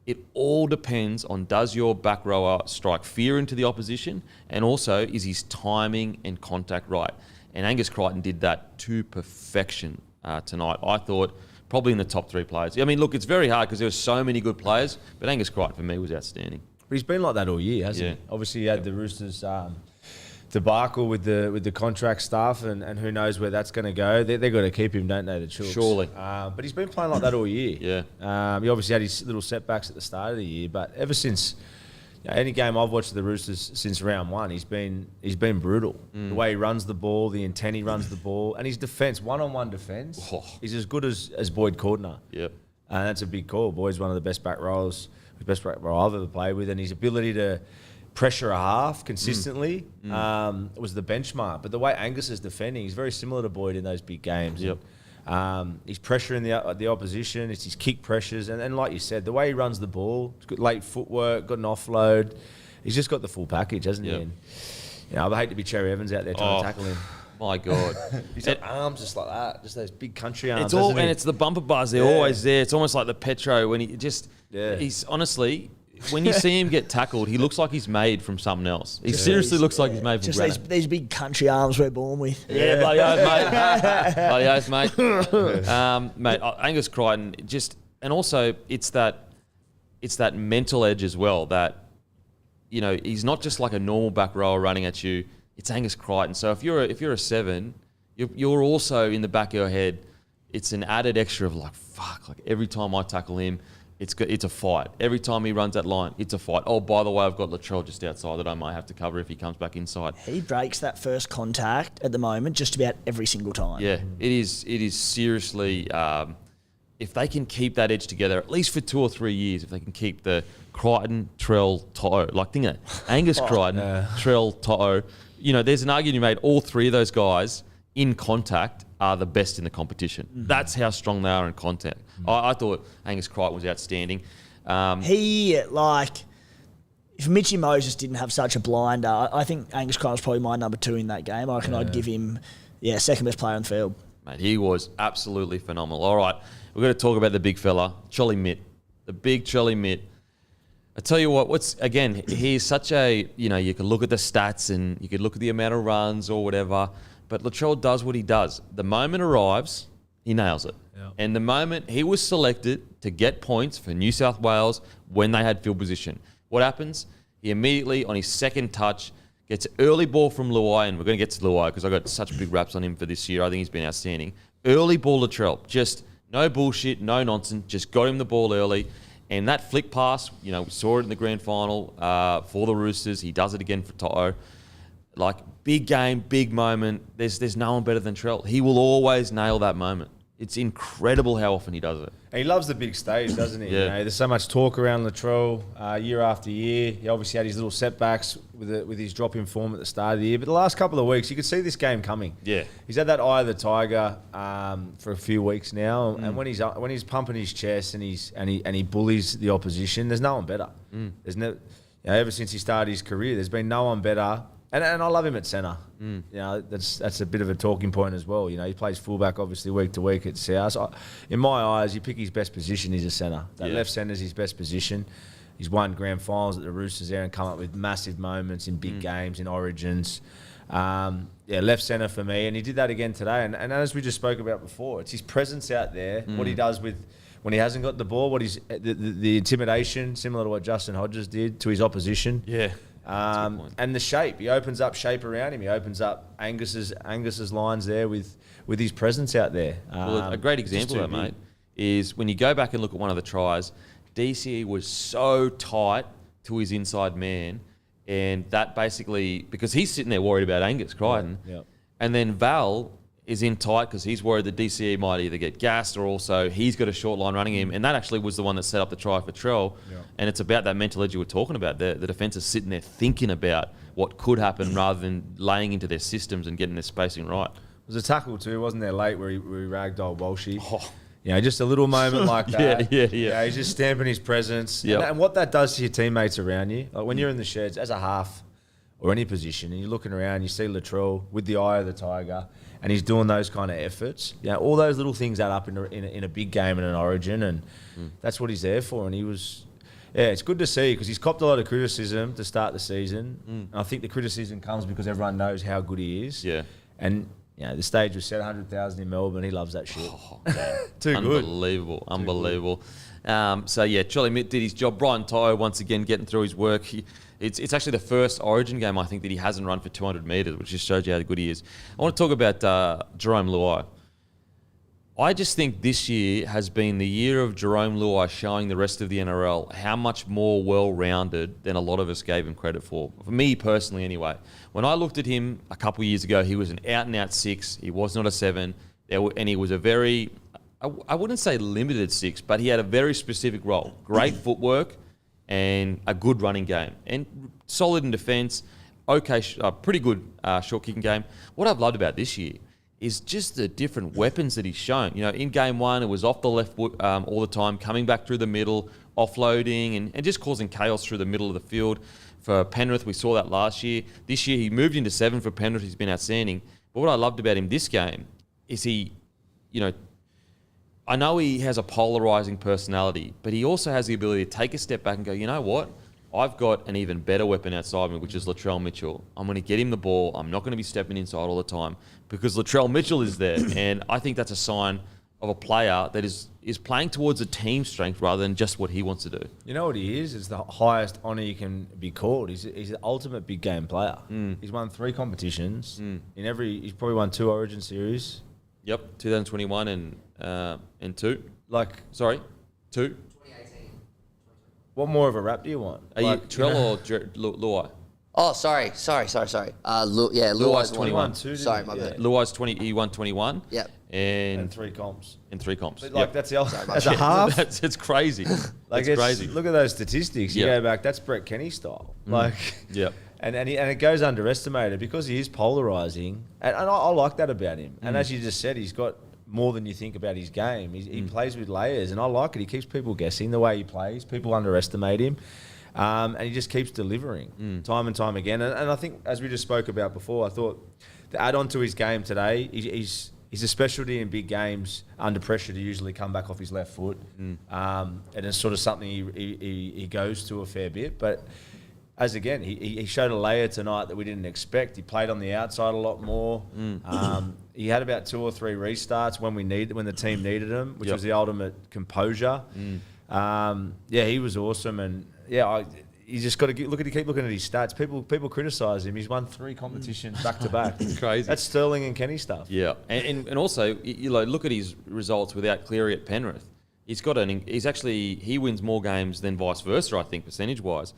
it all depends on, does your back rower strike fear into the opposition, and also is his timing and contact right. And Angus Crichton did that to perfection tonight. I thought probably in the top 3 players. I mean, look, it's very hard because there were so many good players, but Angus Crichton for me was outstanding. But he's been like that all year, hasn't he? Obviously, he had the Roosters debacle with the contract stuff, and who knows where that's going to go. They've got to keep him, don't they, the Chooks? Surely. But he's been playing like that all year. He obviously had his little setbacks at the start of the year, but ever since, any game I've watched the Roosters since round 1, he's been brutal. The way he runs the ball, the intent he runs the ball, and his defence, one-on-one defence, is as good as Boyd Cordner. Yep. And that's a big call. Boyd's one of the best back rowers, best back rower I've ever played with, and his ability to pressure a half consistently was the benchmark. But the way Angus is defending, he's very similar to Boyd in those big games. Yep. He's pressuring the opposition. It's his kick pressures, and like you said, the way he runs the ball, he's got late footwork, got an offload. He's just got the full package, hasn't he? And, I'd hate to be Cherry Evans out there trying to tackle him. My God. He's got arms just like that, just those big country arms. And it's the bumper bars, they're always there. It's almost like the Petro when he's honestly, when you see him get tackled, he looks like he's made from something else. He seriously looks like he's made from granite. These big country arms we're born with. Yeah, bloody oath, mate. Bloody oath, mate. Mate, Angus Crichton, and also it's that mental edge as well that, he's not just like a normal back rower running at you. It's Angus Crichton. So if you're a 7, you're also in the back of your head it's an added extra of like, fuck, like every time I tackle him, it's a fight. Every time he runs that line, it's a fight. Oh, by the way, I've got Latrell just outside that I might have to cover if he comes back inside. He breaks that first contact at the moment just about every single time. Yeah, it is seriously, if they can keep that edge together, at least for 2 or 3 years, if they can keep the Crichton, Trell, Toto, like think of it, Angus Crichton, Trell, Toto, there's an argument you made, all three of those guys in contact are the best in the competition. Mm-hmm. That's how strong they are in contact. Mm-hmm. I thought Angus Crichton was outstanding. If Mitchy Moses didn't have such a blinder, I think Angus Crichton was probably my number 2 in that game. I reckon I'd give him, second best player on the field. Mate, he was absolutely phenomenal. All right, we've got to talk about the big fella, Charlie Mitt. The big Charlie Mitt. I tell you what, he's such a, you could look at the stats and you could look at the amount of runs or whatever, but Latrell does what he does. The moment arrives, he nails it. Yep. And the moment he was selected to get points for New South Wales when they had field position, what happens? He immediately, on his second touch, gets an early ball from Luai, and we're going to get to Luai because I got such big raps on him for this year. I think he's been outstanding. Early ball Latrell, just no bullshit, no nonsense, just got him the ball early. And that flick pass, we saw it in the grand final for the Roosters. He does it again for Toto. Like, big game, big moment. There's no one better than Trell. He will always nail that moment. It's incredible how often he does it. And he loves the big stage, doesn't he? Yeah. There's so much talk around Latrell year after year. He obviously had his little setbacks with his drop in form at the start of the year. But the last couple of weeks, you could see this game coming. Yeah. He's had that eye of the tiger for a few weeks now. And when he's pumping his chest and he bullies the opposition, there's no one better. There's no, ever since he started his career, there's been no one better. And I love him at centre. That's a bit of a talking point as well. He plays fullback obviously week to week at South. In my eyes, you pick his best position, he's a centre. That left centre is his best position. He's won grand finals at the Roosters there and come up with massive moments in big games, in Origins. Left centre for me, and he did that again today. And as we just spoke about before, it's his presence out there, what he does when he hasn't got the ball, what he's the intimidation, similar to what Justin Hodges did to his opposition. Yeah. And the shape, he opens up shape around him. He opens up Angus's lines there with his presence out there. Well, a great example of that, mate, is when you go back and look at one of the tries, DCE was so tight to his inside man, and that basically, because he's sitting there worried about Angus Crichton, and then Val is in tight because he's worried that DCE might either get gassed or also he's got a short line running him. And that actually was the one that set up the try for Trell. Yeah. And it's about that mental edge you were talking about. The defence is sitting there thinking about what could happen rather than laying into their systems and getting their spacing right. There was a tackle too, wasn't there, late where he ragdolled Walshy? Just a little moment like that. Yeah, he's just stamping his presence. Yep. And what that does to your teammates around you, like when you're in the sheds as a half or any position and you're looking around, you see Latrell with the eye of the tiger, and he's doing those kind of efforts. All those little things add up in a big game in an Origin, and that's what he's there for. And he was, it's good to see because he's copped a lot of criticism to start the season. And I think the criticism comes because everyone knows how good he is. Yeah. And the stage was set 100,000 in Melbourne. He loves that shit. Too good. Unbelievable. Charlie Mitt did his job. Brian Tyre once again getting through his work. It's actually the first Origin game I think that he hasn't run for 200 metres, which just shows you how good he is. I want to talk about Jerome Luai. I just think this year has been the year of Jerome Luai showing the rest of the NRL how much more well-rounded than a lot of us gave him credit for. For me personally anyway. When I looked at him a couple of years ago, he was an out-and-out 6. He was not a 7. And he was a very, I wouldn't say limited 6, but he had a very specific role. Great footwork and a good running game. And solid in defence, pretty good short kicking game. What I've loved about this year is just the different weapons that he's shown. In game 1, it was off the left all the time, coming back through the middle, offloading, and just causing chaos through the middle of the field. For Penrith, we saw that last year. This year, he moved into 7 for Penrith. He's been outstanding. But what I loved about him this game is he, I know he has a polarising personality, but he also has the ability to take a step back and go, you know what? I've got an even better weapon outside me, which is Latrell Mitchell. I'm going to get him the ball. I'm not going to be stepping inside all the time because Latrell Mitchell is there. And I think that's a sign of a player that is playing towards a team strength rather than just what he wants to do. You know what he is? It's the highest honour you can be called. He's the ultimate big game player. He's won 3 competitions. He's probably won 2 Origin series. Yep, 2021 and and 2. Like, Sorry, 2. 2018. what more of a rap do you want? Are you Like, Trell or Luai? Oh, sorry. Luai's 21 too. Sorry, my bad. Luai's 20. He won 21. Yep. And And 3 comps. 3 comps. But like, Yep. that's the Sorry, that's a half. It's crazy. Like, It's crazy. Look at those statistics. You Yeah. go back, that's Brett Kenny style. Like, Yep. and it goes underestimated because he is polarizing, and I like that about him. And as you just said, he's got more than you think about his game. He plays with layers, and I like it. He keeps people guessing the way he plays. People underestimate him, and he just keeps delivering time and time again. And I think, as we just spoke about before, I thought to add on to his game today, he's a specialty in big games under pressure to usually come back off his left foot, and it's sort of something he goes to a fair bit, but. As again, he showed a layer tonight that we didn't expect. He played on the outside a lot more. He had about 2 or 3 restarts when the team needed him, which was the ultimate composure. He was awesome, and you just got to keep looking at his stats. People criticise him. He's won 3 competitions back to back. It's crazy. That's Sterling and Kenny stuff. Yeah, and also look at his results without Cleary at Penrith. He wins more games than vice versa. I think percentage wise.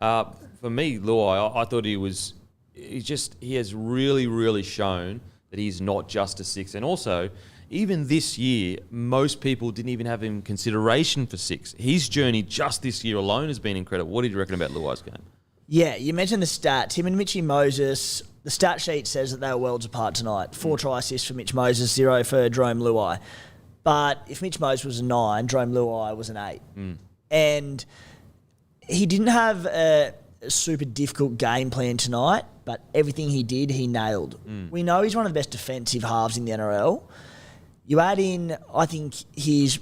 For me, Luai, I thought he has really, really shown that he's not just a 6. And also, even this year, most people didn't even have him in consideration for 6. His journey just this year alone has been incredible. What did you reckon about Luai's game? Yeah, you mentioned the stats. Him and Mitchy Moses, the stat sheet says that they were worlds apart tonight. 4 try assists for Mitch Moses, 0 for Jerome Luai. But if Mitch Moses was a 9, Jerome Luai was an 8. And he didn't have a super difficult game plan tonight, but everything he did, he nailed. We know he's one of the best defensive halves in the NRL. You add in, I think, his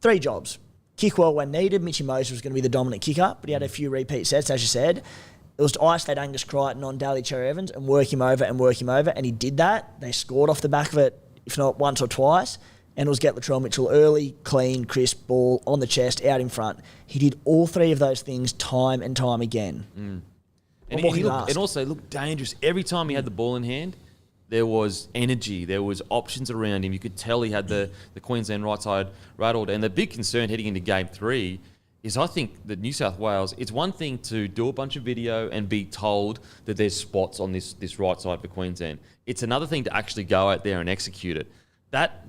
3 jobs. Kick well when needed. Mitchy Moses was going to be the dominant kicker, but he had a few repeat sets, as you said. It was to isolate Angus Crichton on Daly Cherry Evans and work him over, and he did that. They scored off the back of it, if not once or twice. And it was get Latrell Mitchell early, clean, crisp ball on the chest, out in front. He did all 3 of those things time and time again. And he also looked dangerous. Every time he had the ball in hand, there was energy. There was options around him. You could tell he had the Queensland right side rattled. And the big concern heading into Game 3 is I think that New South Wales, it's one thing to do a bunch of video and be told that there's spots on this right side for Queensland. It's another thing to actually go out there and execute it. That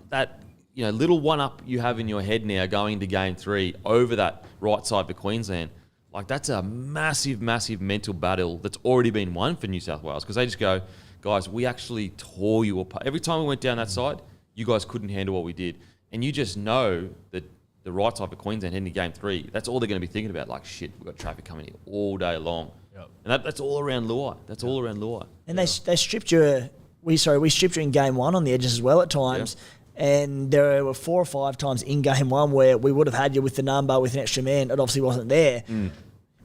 little one-up you have in your head now going into Game 3 over that right side for Queensland, like that's a massive, massive mental battle that's already been won for New South Wales because they just go, guys, we actually tore you apart. Every time we went down that side, you guys couldn't handle what we did. And you just know that the right side for Queensland heading to Game 3, that's all they're going to be thinking about. Like, shit, we've got traffic coming in all day long. Yep. And that's all around Luai. That's all around Luai. And they stripped you. We stripped you in Game 1 on the edges as well at times. Yeah. And there were 4 or 5 times in Game 1 where we would have had you with the number, with an extra man. It obviously wasn't there.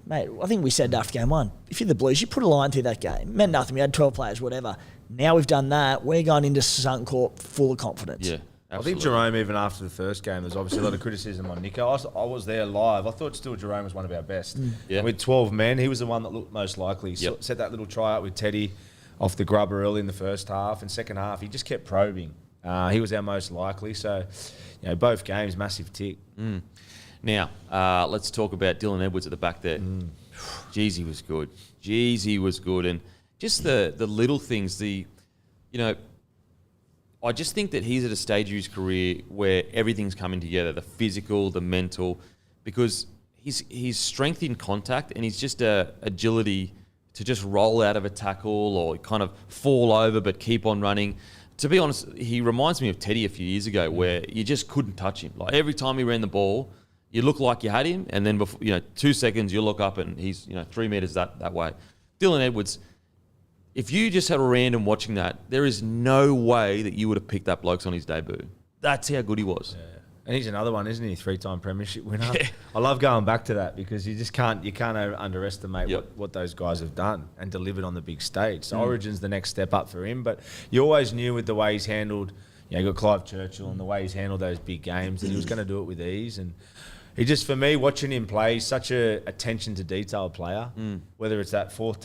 Mate, I think we said after Game 1, if you're the Blues, you put a line through that game. It meant nothing. We had 12 players, whatever. Now we've done that. We're going into Suncorp full of confidence. Yeah, absolutely. I think Jerome, even after the first game, there's obviously a lot of criticism on Nico. I was there live. I thought still Jerome was one of our best. Yeah. With 12 men, he was the one that looked most likely. Yep. Set that little try out with Teddy off the grubber early in the first half. And second half, he just kept probing. He was our most likely. So, both games, massive tick. Now, let's talk about Dylan Edwards at the back there. Jeez, he was good. And just the little things, I just think that he's at a stage of his career where everything's coming together, the physical, the mental, because he's strength in contact and he's just agility to just roll out of a tackle or kind of fall over but keep on running. To be honest, he reminds me of Teddy a few years ago where you just couldn't touch him. Like every time he ran the ball, you look like you had him, and then before 2 seconds you look up and he's 3 meters that way. Dylan Edwards, if you just had a random watching that, there is no way that you would have picked that bloke on his debut. That's how good he was. Yeah. And he's another one, isn't he? 3-time premiership winner. Yeah. I love going back to that because you can't underestimate what those guys have done and delivered on the big stage. So Origin's the next step up for him, but you always knew with the way he's handled, you got Clive Churchill and the way he's handled those big games that he was going to do it with ease. And he just, for me, watching him play, he's such a attention to detail player. Whether it's that fourth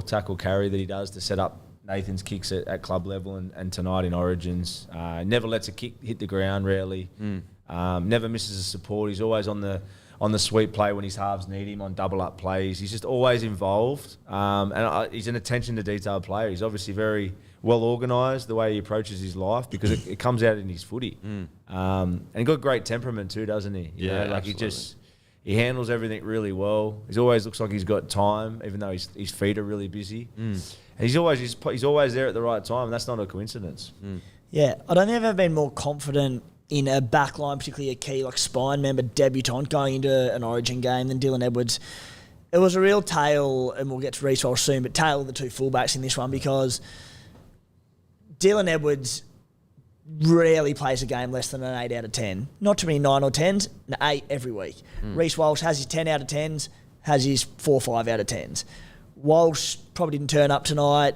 tackle carry that he does to set up Nathan's kicks at club level and tonight in Origins. Never lets a kick hit the ground, rarely. Never misses a support. He's always on the sweep play when his halves need him, on double-up plays. He's just always involved. He's an attention-to-detail player. He's obviously very well-organised, the way he approaches his life, because it comes out in his footy. And he got great temperament too, doesn't he? You know, like absolutely. He handles everything really well. He always looks like he's got time, even though his feet are really busy. And he's always there at the right time, and that's not a coincidence. Yeah, I don't think I've ever been more confident in a back line, particularly a key like spine member debutant going into an Origin game than Dylan Edwards. It was a real tale, and we'll get to Reece Walsh soon, but tale of the two fullbacks in this one, because Dylan Edwards rarely plays a game less than an 8 out of 10. Not too many 9 or 10s, an 8 every week. Reece Walsh has his 10 out of 10s, has his 4 or 5 out of 10s. Walsh probably didn't turn up tonight,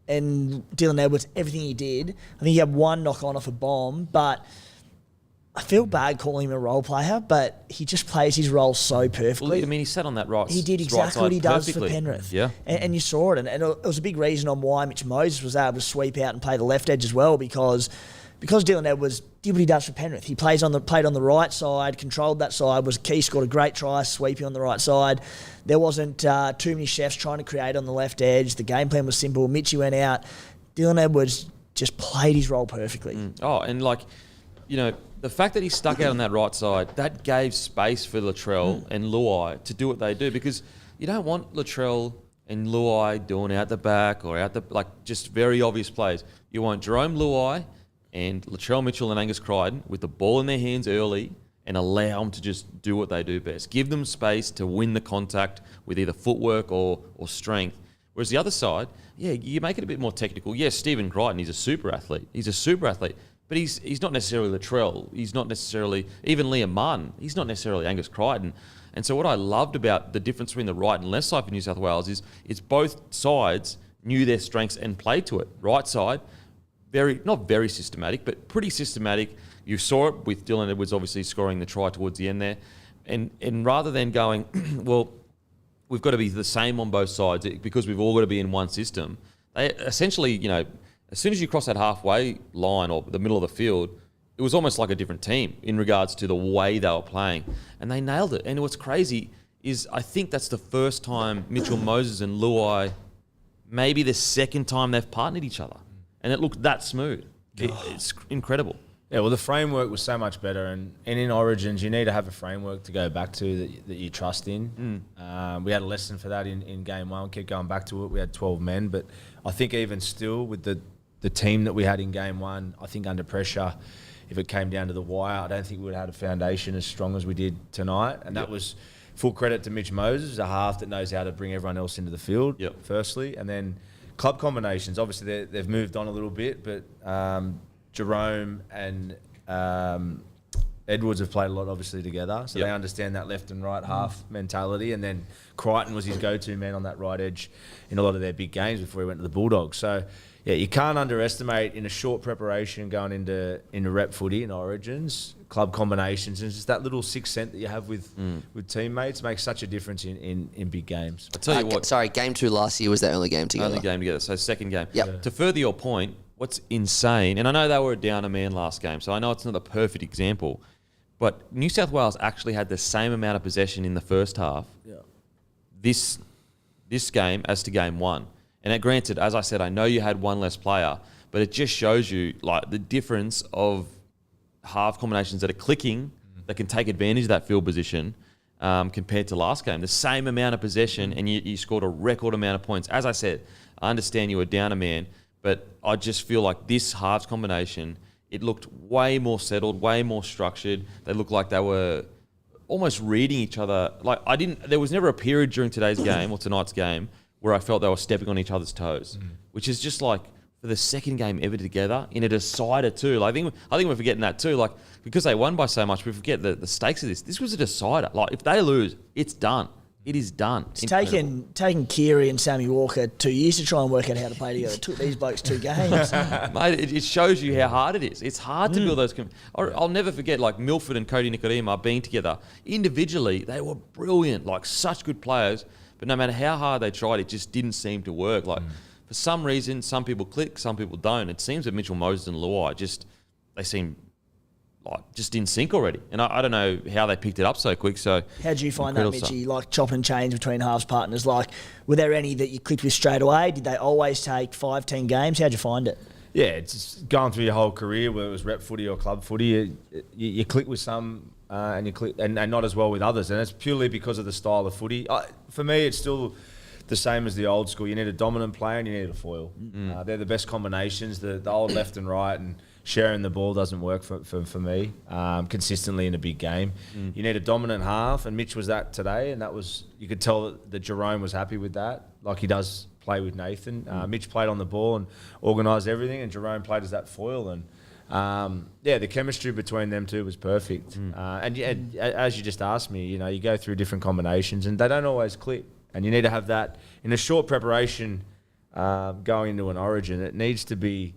and Dylan Edwards, everything he did, I think he had one knock on off a bomb, but I feel bad calling him a role player, but he just plays his role so perfectly. Well, I mean, he sat on that right. He did exactly what he does for Penrith. Yeah. And you saw it. And it was a big reason on why Mitch Moses was able to sweep out and play the left edge as well, because Dylan Edwards did what he does for Penrith. He played on the right side, controlled that side, was key, scored a great try, sweeping on the right side. There wasn't too many chefs trying to create on the left edge. The game plan was simple. Mitchie went out. Dylan Edwards just played his role perfectly. Oh, and the fact that he stuck out on that right side, that gave space for Latrell and Luai to do what they do, because you don't want Latrell and Luai doing out the back or just very obvious plays. You want Jerome Luai and Latrell Mitchell and Angus Crichton with the ball in their hands early and allow them to just do what they do best. Give them space to win the contact with either footwork or strength. Whereas the other side, you make it a bit more technical. Yes, Stephen Crichton, he's a super athlete. But he's not necessarily Latrell. He's not necessarily even Liam Martin. He's not necessarily Angus Crichton. And so what I loved about the difference between the right and left side for New South Wales is it's both sides knew their strengths and played to it. Right side, not very systematic, but pretty systematic. You saw it with Dylan Edwards obviously scoring the try towards the end there. And rather than going, well, we've got to be the same on both sides because we've all got to be in one system, they essentially, as soon as you cross that halfway line or the middle of the field, it was almost like a different team in regards to the way they were playing. And they nailed it. And what's crazy is I think that's the first time Mitchell Moses and Luai, maybe the second time they've partnered each other. And it looked that smooth. It's incredible. Yeah, well, the framework was so much better. And in Origins, you need to have a framework to go back to that you trust in. We had a lesson for that in game one. We kept going back to it. We had 12 men. But I think even still with the team that we had in game one, I think under pressure, if it came down to the wire, I don't think we would have had a foundation as strong as we did tonight. And that was full credit to Mitch Moses, a half that knows how to bring everyone else into the field, firstly. And then club combinations, obviously they've moved on a little bit, but Jerome and Edwards have played a lot, obviously, together. So they understand that left and right half mentality. And then Crichton was his go-to man on that right edge in a lot of their big games before he went to the Bulldogs. So, you can't underestimate in a short preparation going into rep footy in Origins, club combinations, and just that little sixth sense that you have with teammates makes such a difference in big games. I'll tell you what. Sorry, game 2 last year was their only game together. Only game together, so second game. Yep. To further your point, what's insane, and I know they were down a man last game, so I know it's not the perfect example, but New South Wales actually had the same amount of possession in the first half this game as to game one. And granted, as I said, I know you had one less player, but it just shows you the difference of half combinations that are clicking, that can take advantage of that field position compared to last game. The same amount of possession, and you scored a record amount of points. As I said, I understand you were down a man, but I just feel like this halves combination, it looked way more settled, way more structured. They looked like they were almost reading each other. There was never a period during today's game or tonight's game where I felt they were stepping on each other's toes, which is just for the second game ever together in a decider too. I think we're forgetting that too. Because they won by so much, we forget the stakes of this. This was a decider. If they lose, it's done. It is done. It's taken Keary and Sammy Walker 2 years to try and work out how to play together. It took these blokes 2 games. Mate, it shows you how hard it is. It's hard to build those. I'll never forget Milford and Cody Nikodima being together. Individually, they were brilliant, such good players. But no matter how hard they tried, it just didn't seem to work. for some reason, some people click, some people don't. It seems that Mitchell Moses and Luai they seem like just in sync already. And I don't know how they picked it up so quick. So how do you find that, Mitchie? Like chopping and change between halves partners. Like, were there any that you clicked with straight away? Did they always take 5-10 games? How'd you find it? Yeah, it's just going through your whole career, whether it was rep footy or club footy. You click with some and you click and not as well with others, and it's purely because of the style of footy. For me, it's still the same as the old school. You need a dominant player and you need a foil. They're the best combinations. The old left and right and sharing the ball doesn't work for me consistently in a big game. You need a dominant half, and Mitch was that today, and that was, you could tell that Jerome was happy with that, like he does play with Nathan. Mitch played on the ball and organised everything, and Jerome played as that foil, and the chemistry between them two was perfect. And as you just asked me, you go through different combinations and they don't always click, and you need to have that in a short preparation going into an origin. It needs to be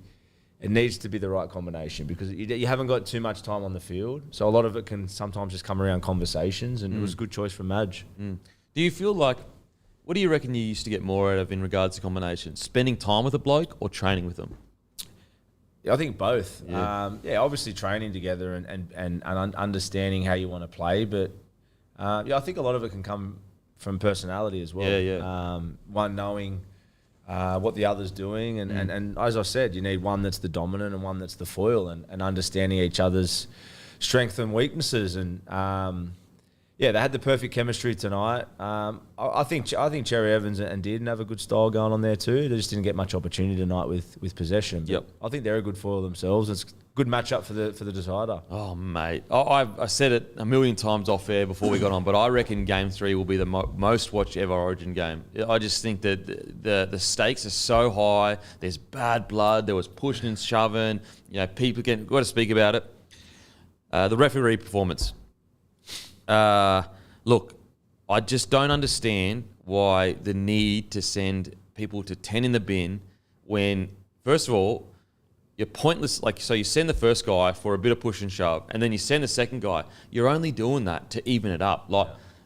the right combination, because you haven't got too much time on the field, so a lot of it can sometimes just come around conversations, and it was a good choice from Madge. Do you feel like, what do you reckon you used to get more out of in regards to combinations? Spending time with a bloke or training with them? Yeah, I think both. Yeah. Obviously training together and understanding how you want to play, but I think a lot of it can come from personality as well. One knowing what the other's doing, and as I said, you need one that's the dominant and one that's the foil, and understanding each other's strengths and weaknesses. And they had the perfect chemistry tonight. I think Cherry Evans and Dearden have a good style going on there too. They just didn't get much opportunity tonight with possession. But I think they're a good foil themselves. It's a good matchup for the decider. Oh, mate. I said it a million times off air before we got on, but I reckon Game 3 will be the most watched ever Origin game. I just think that the stakes are so high. There's bad blood. There was pushing and shoving. People got to speak about it. The referee performance. Look, I just don't understand why the need to send people to 10 in the bin when, first of all, you're pointless. So you send the first guy for a bit of push and shove, and then you send the second guy. You're only doing that to even it up.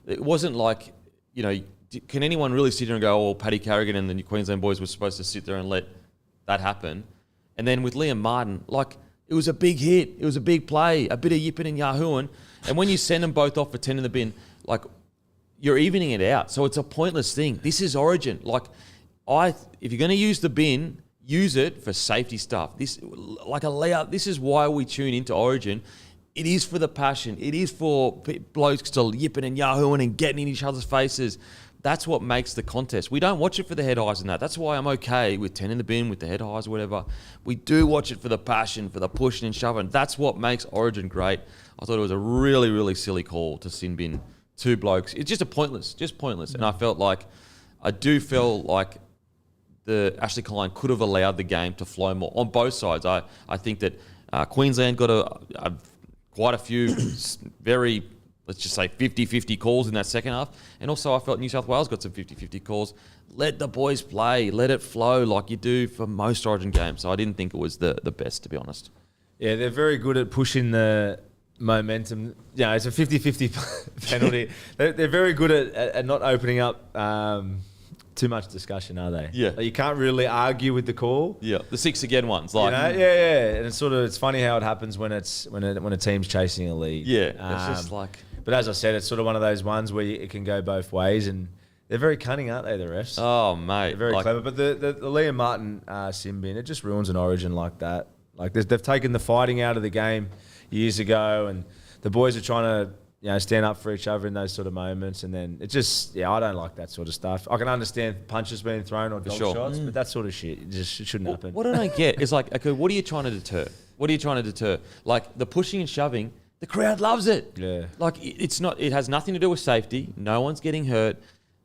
It wasn't like, can anyone really sit here and go, Paddy Carrigan and the Queensland boys were supposed to sit there and let that happen? And then with Liam Martin, it was a big hit. It was a big play, a bit of yipping and yahooing. And when you send them both off for 10 in the bin, you're evening it out. So it's a pointless thing. This is Origin. If you're going to use the bin, use it for safety stuff. This, like a layout, this is why we tune into Origin. It is for the passion. It is for blokes to yipping and yahooing and getting in each other's faces. That's what makes the contest. We don't watch it for the head highs and that. That's why I'm okay with 10 in the bin, with the head highs or whatever. We do watch it for the passion, for the pushing and shoving. That's what makes Origin great. I thought it was a really, really silly call to sin bin two blokes. It's just pointless. And I felt like the Ashley Klein could have allowed the game to flow more on both sides. I think that Queensland got quite a few very, let's just say 50-50 calls in that second half. And also I felt New South Wales got some 50-50 calls. Let the boys play. Let it flow like you do for most Origin games. So I didn't think it was the best, to be honest. Yeah, they're very good at pushing the momentum. It's a 50-50 penalty. They're very good at not opening up too much discussion, are they? Yeah. You can't really argue with the call. Yeah. The 6 again ones. And it's funny how it happens when a team's chasing a lead. Yeah. It's just But as I said, it's sort of one of those ones where it can go both ways, and they're very cunning, aren't they, the refs? Oh, mate. They're very clever. But the Liam Martin sin bin, it just ruins an Origin like that. They've taken the fighting out of the game years ago, and the boys are trying to stand up for each other in those sort of moments, and then it just I don't like that sort of stuff. I can understand punches being thrown or dog shots, but that sort of shit it shouldn't happen. What I don't get is okay, what are you trying to deter? What are you trying to deter? The pushing and shoving, the crowd loves it. Yeah. It's not. It has nothing to do with safety. No one's getting hurt.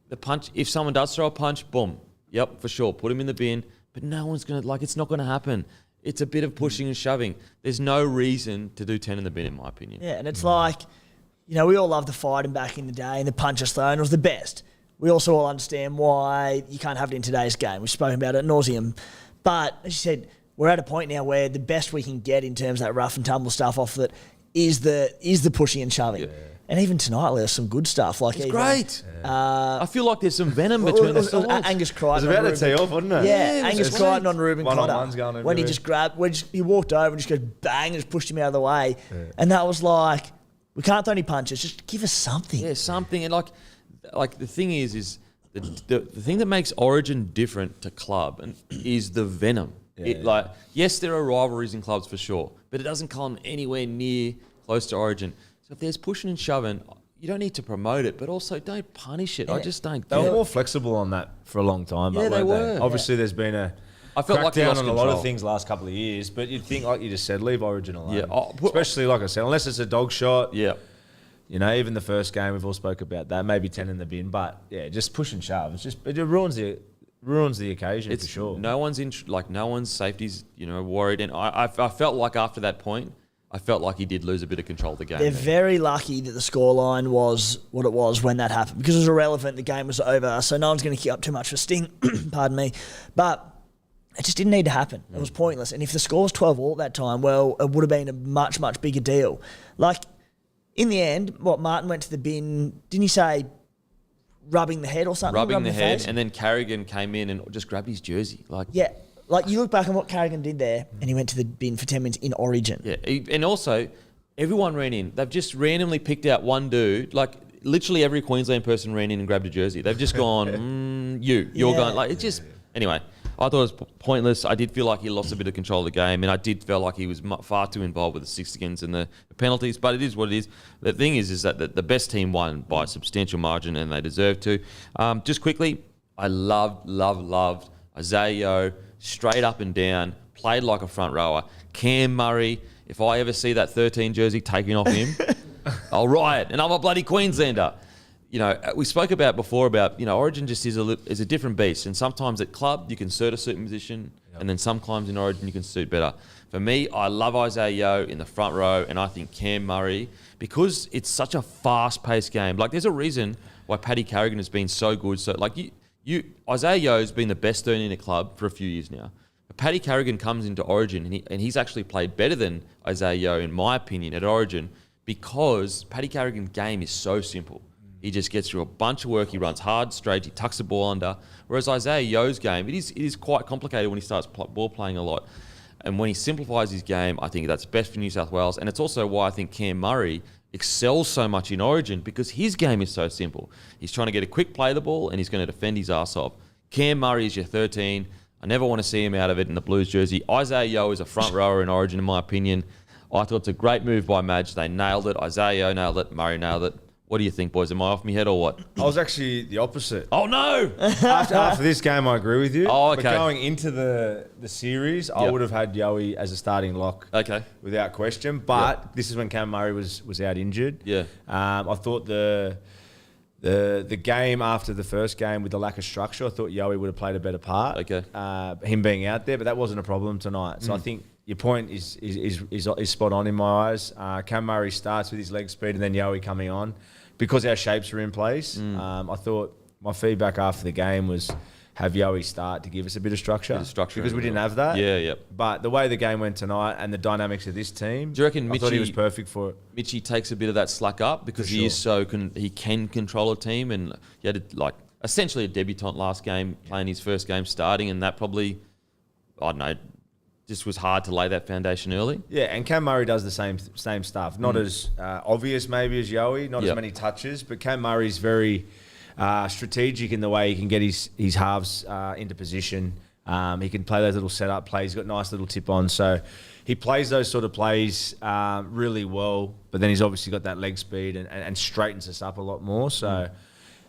The punch. If someone does throw a punch, boom. Yep, for sure. Put him in the bin. But no one's gonna it's not gonna happen. It's a bit of pushing and shoving. There's no reason to do 10 in the bin, in my opinion. Yeah, and it's we all love the fighting back in the day, and the punches thrown was the best. We also all understand why you can't have it in today's game. We've spoken about it ad nauseum. But as you said, we're at a point now where the best we can get in terms of that rough and tumble stuff off that is the pushing and shoving. Yeah. And even tonight, there's some good stuff. Like it's great. I feel like there's some venom between us. Angus Crichton. It was about to tee off, wasn't it? Yeah, Angus Crichton on Ruben Cotter. When he just grabbed, he walked over and just goes bang and just pushed him out of the way. Yeah. And that was like, we can't throw any punches. Just give us something. Yeah, something. And like the thing is the thing that makes Origin different to club is the venom. Yeah. Yes, there are rivalries in clubs for sure, but it doesn't come anywhere near close to Origin. So if there's pushing and shoving, you don't need to promote it, but also don't punish it. Yeah. I just don't. They were more flexible on that for a long time. Yeah, they were. Obviously, there's been I felt like crackdown on a lot of things last couple of years, but you'd think, like you just said, leave Origin alone. Yeah. Especially, like I said, unless it's a dog shot. Yeah. You know, even the first game, we've all spoke about that. Maybe 10 in the bin, but yeah, just push and shove. It ruins the occasion for sure. No one's no one's safety's worried, and I felt like after that point, I felt like he did lose a bit of control of the game. They're very lucky that the scoreline was what it was when that happened, because it was irrelevant. The game was over, so no one's going to kick up too much for Sting. Pardon me, but it just didn't need to happen. It was pointless. And if the score was 12-all at that time, well, it would have been a much, much bigger deal. Like in the end, Martin went to the bin. Didn't he say rubbing the head or something? Rubbing the head, and then Carrigan came in and just grabbed his jersey. Yeah. Like, you look back on what Carrigan did there, and he went to the bin for 10 minutes in Origin. Yeah, and also, everyone ran in. They've just randomly picked out one dude. Like, literally every Queensland person ran in and grabbed a jersey. They've just gone, you're going. Like, it's just... Anyway, I thought it was pointless. I did feel like he lost a bit of control of the game, and I did feel like he was far too involved with the 6 against and the penalties, but it is what it is. The thing is that the best team won by a substantial margin, and they deserve to. Just quickly, I loved Isaiah Yeo, straight up and down, played like a front rower. Cam Murray, if I ever see that 13 jersey taken off him, I'll riot, and I'm a bloody Queenslander. We spoke about before about, Origin just is a different beast, and sometimes at club you can suit a certain position, and then sometimes in Origin you can suit better. For me, I love Isaiah Yeo in the front row, and I think Cam Murray, because it's such a fast-paced game. Like, there's a reason why Paddy Carrigan has been so good. So, like, Isaiah Yeo's been the best 13 in a club for a few years now. But Paddy Carrigan comes into Origin, and he's actually played better than Isaiah Yeo, in my opinion, at Origin, because Paddy Carrigan's game is so simple. He just gets through a bunch of work. He runs hard, straight. He tucks the ball under. Whereas Isaiah Yeo's game, it is quite complicated when he starts ball playing a lot. And when he simplifies his game, I think that's best for New South Wales. And it's also why I think Cam Murray excels so much in Origin, because his game is so simple. He's trying to get a quick play the ball, and he's going to defend his arse off. Cam Murray is your 13. I never want to see him out of it in the Blues jersey. Isaiah Yeo is a front rower in Origin, in my opinion. I thought it's a great move by Madge. They nailed it. Isaiah Yeo nailed it. Murray nailed it. What do you think, boys? Am I off my head or what? I was actually the opposite. Oh, no! after this game, I agree with you. Oh, okay. But going into the series, I would have had Yowie as a starting lock. Okay. Without question. But this is when Cam Murray was out injured. Yeah. I thought the game after the first game with the lack of structure, I thought Yowie would have played a better part. Okay. Him being out there, but that wasn't a problem tonight. So I think your point is spot on in my eyes. Cam Murray starts with his leg speed and then Yowie coming on. Because our shapes are in place, I thought my feedback after the game was have Yowie start to give us a bit of structure. Because we didn't have that. Yeah, yeah. But the way the game went tonight and the dynamics of this team, do you reckon I thought he was perfect for it. Mitchie takes a bit of that slack up because he is he can control a team, and he had essentially a debutant last game, playing his first game starting, and that probably, I don't know, just was hard to lay that foundation early. Yeah, and Cam Murray does the same stuff. Not as obvious maybe as Yowie, not as many touches, but Cam Murray's very strategic in the way he can get his halves into position. He can play those little setup plays. He's got nice little tip on. So he plays those sort of plays really well, but then he's obviously got that leg speed and straightens us up a lot more. So,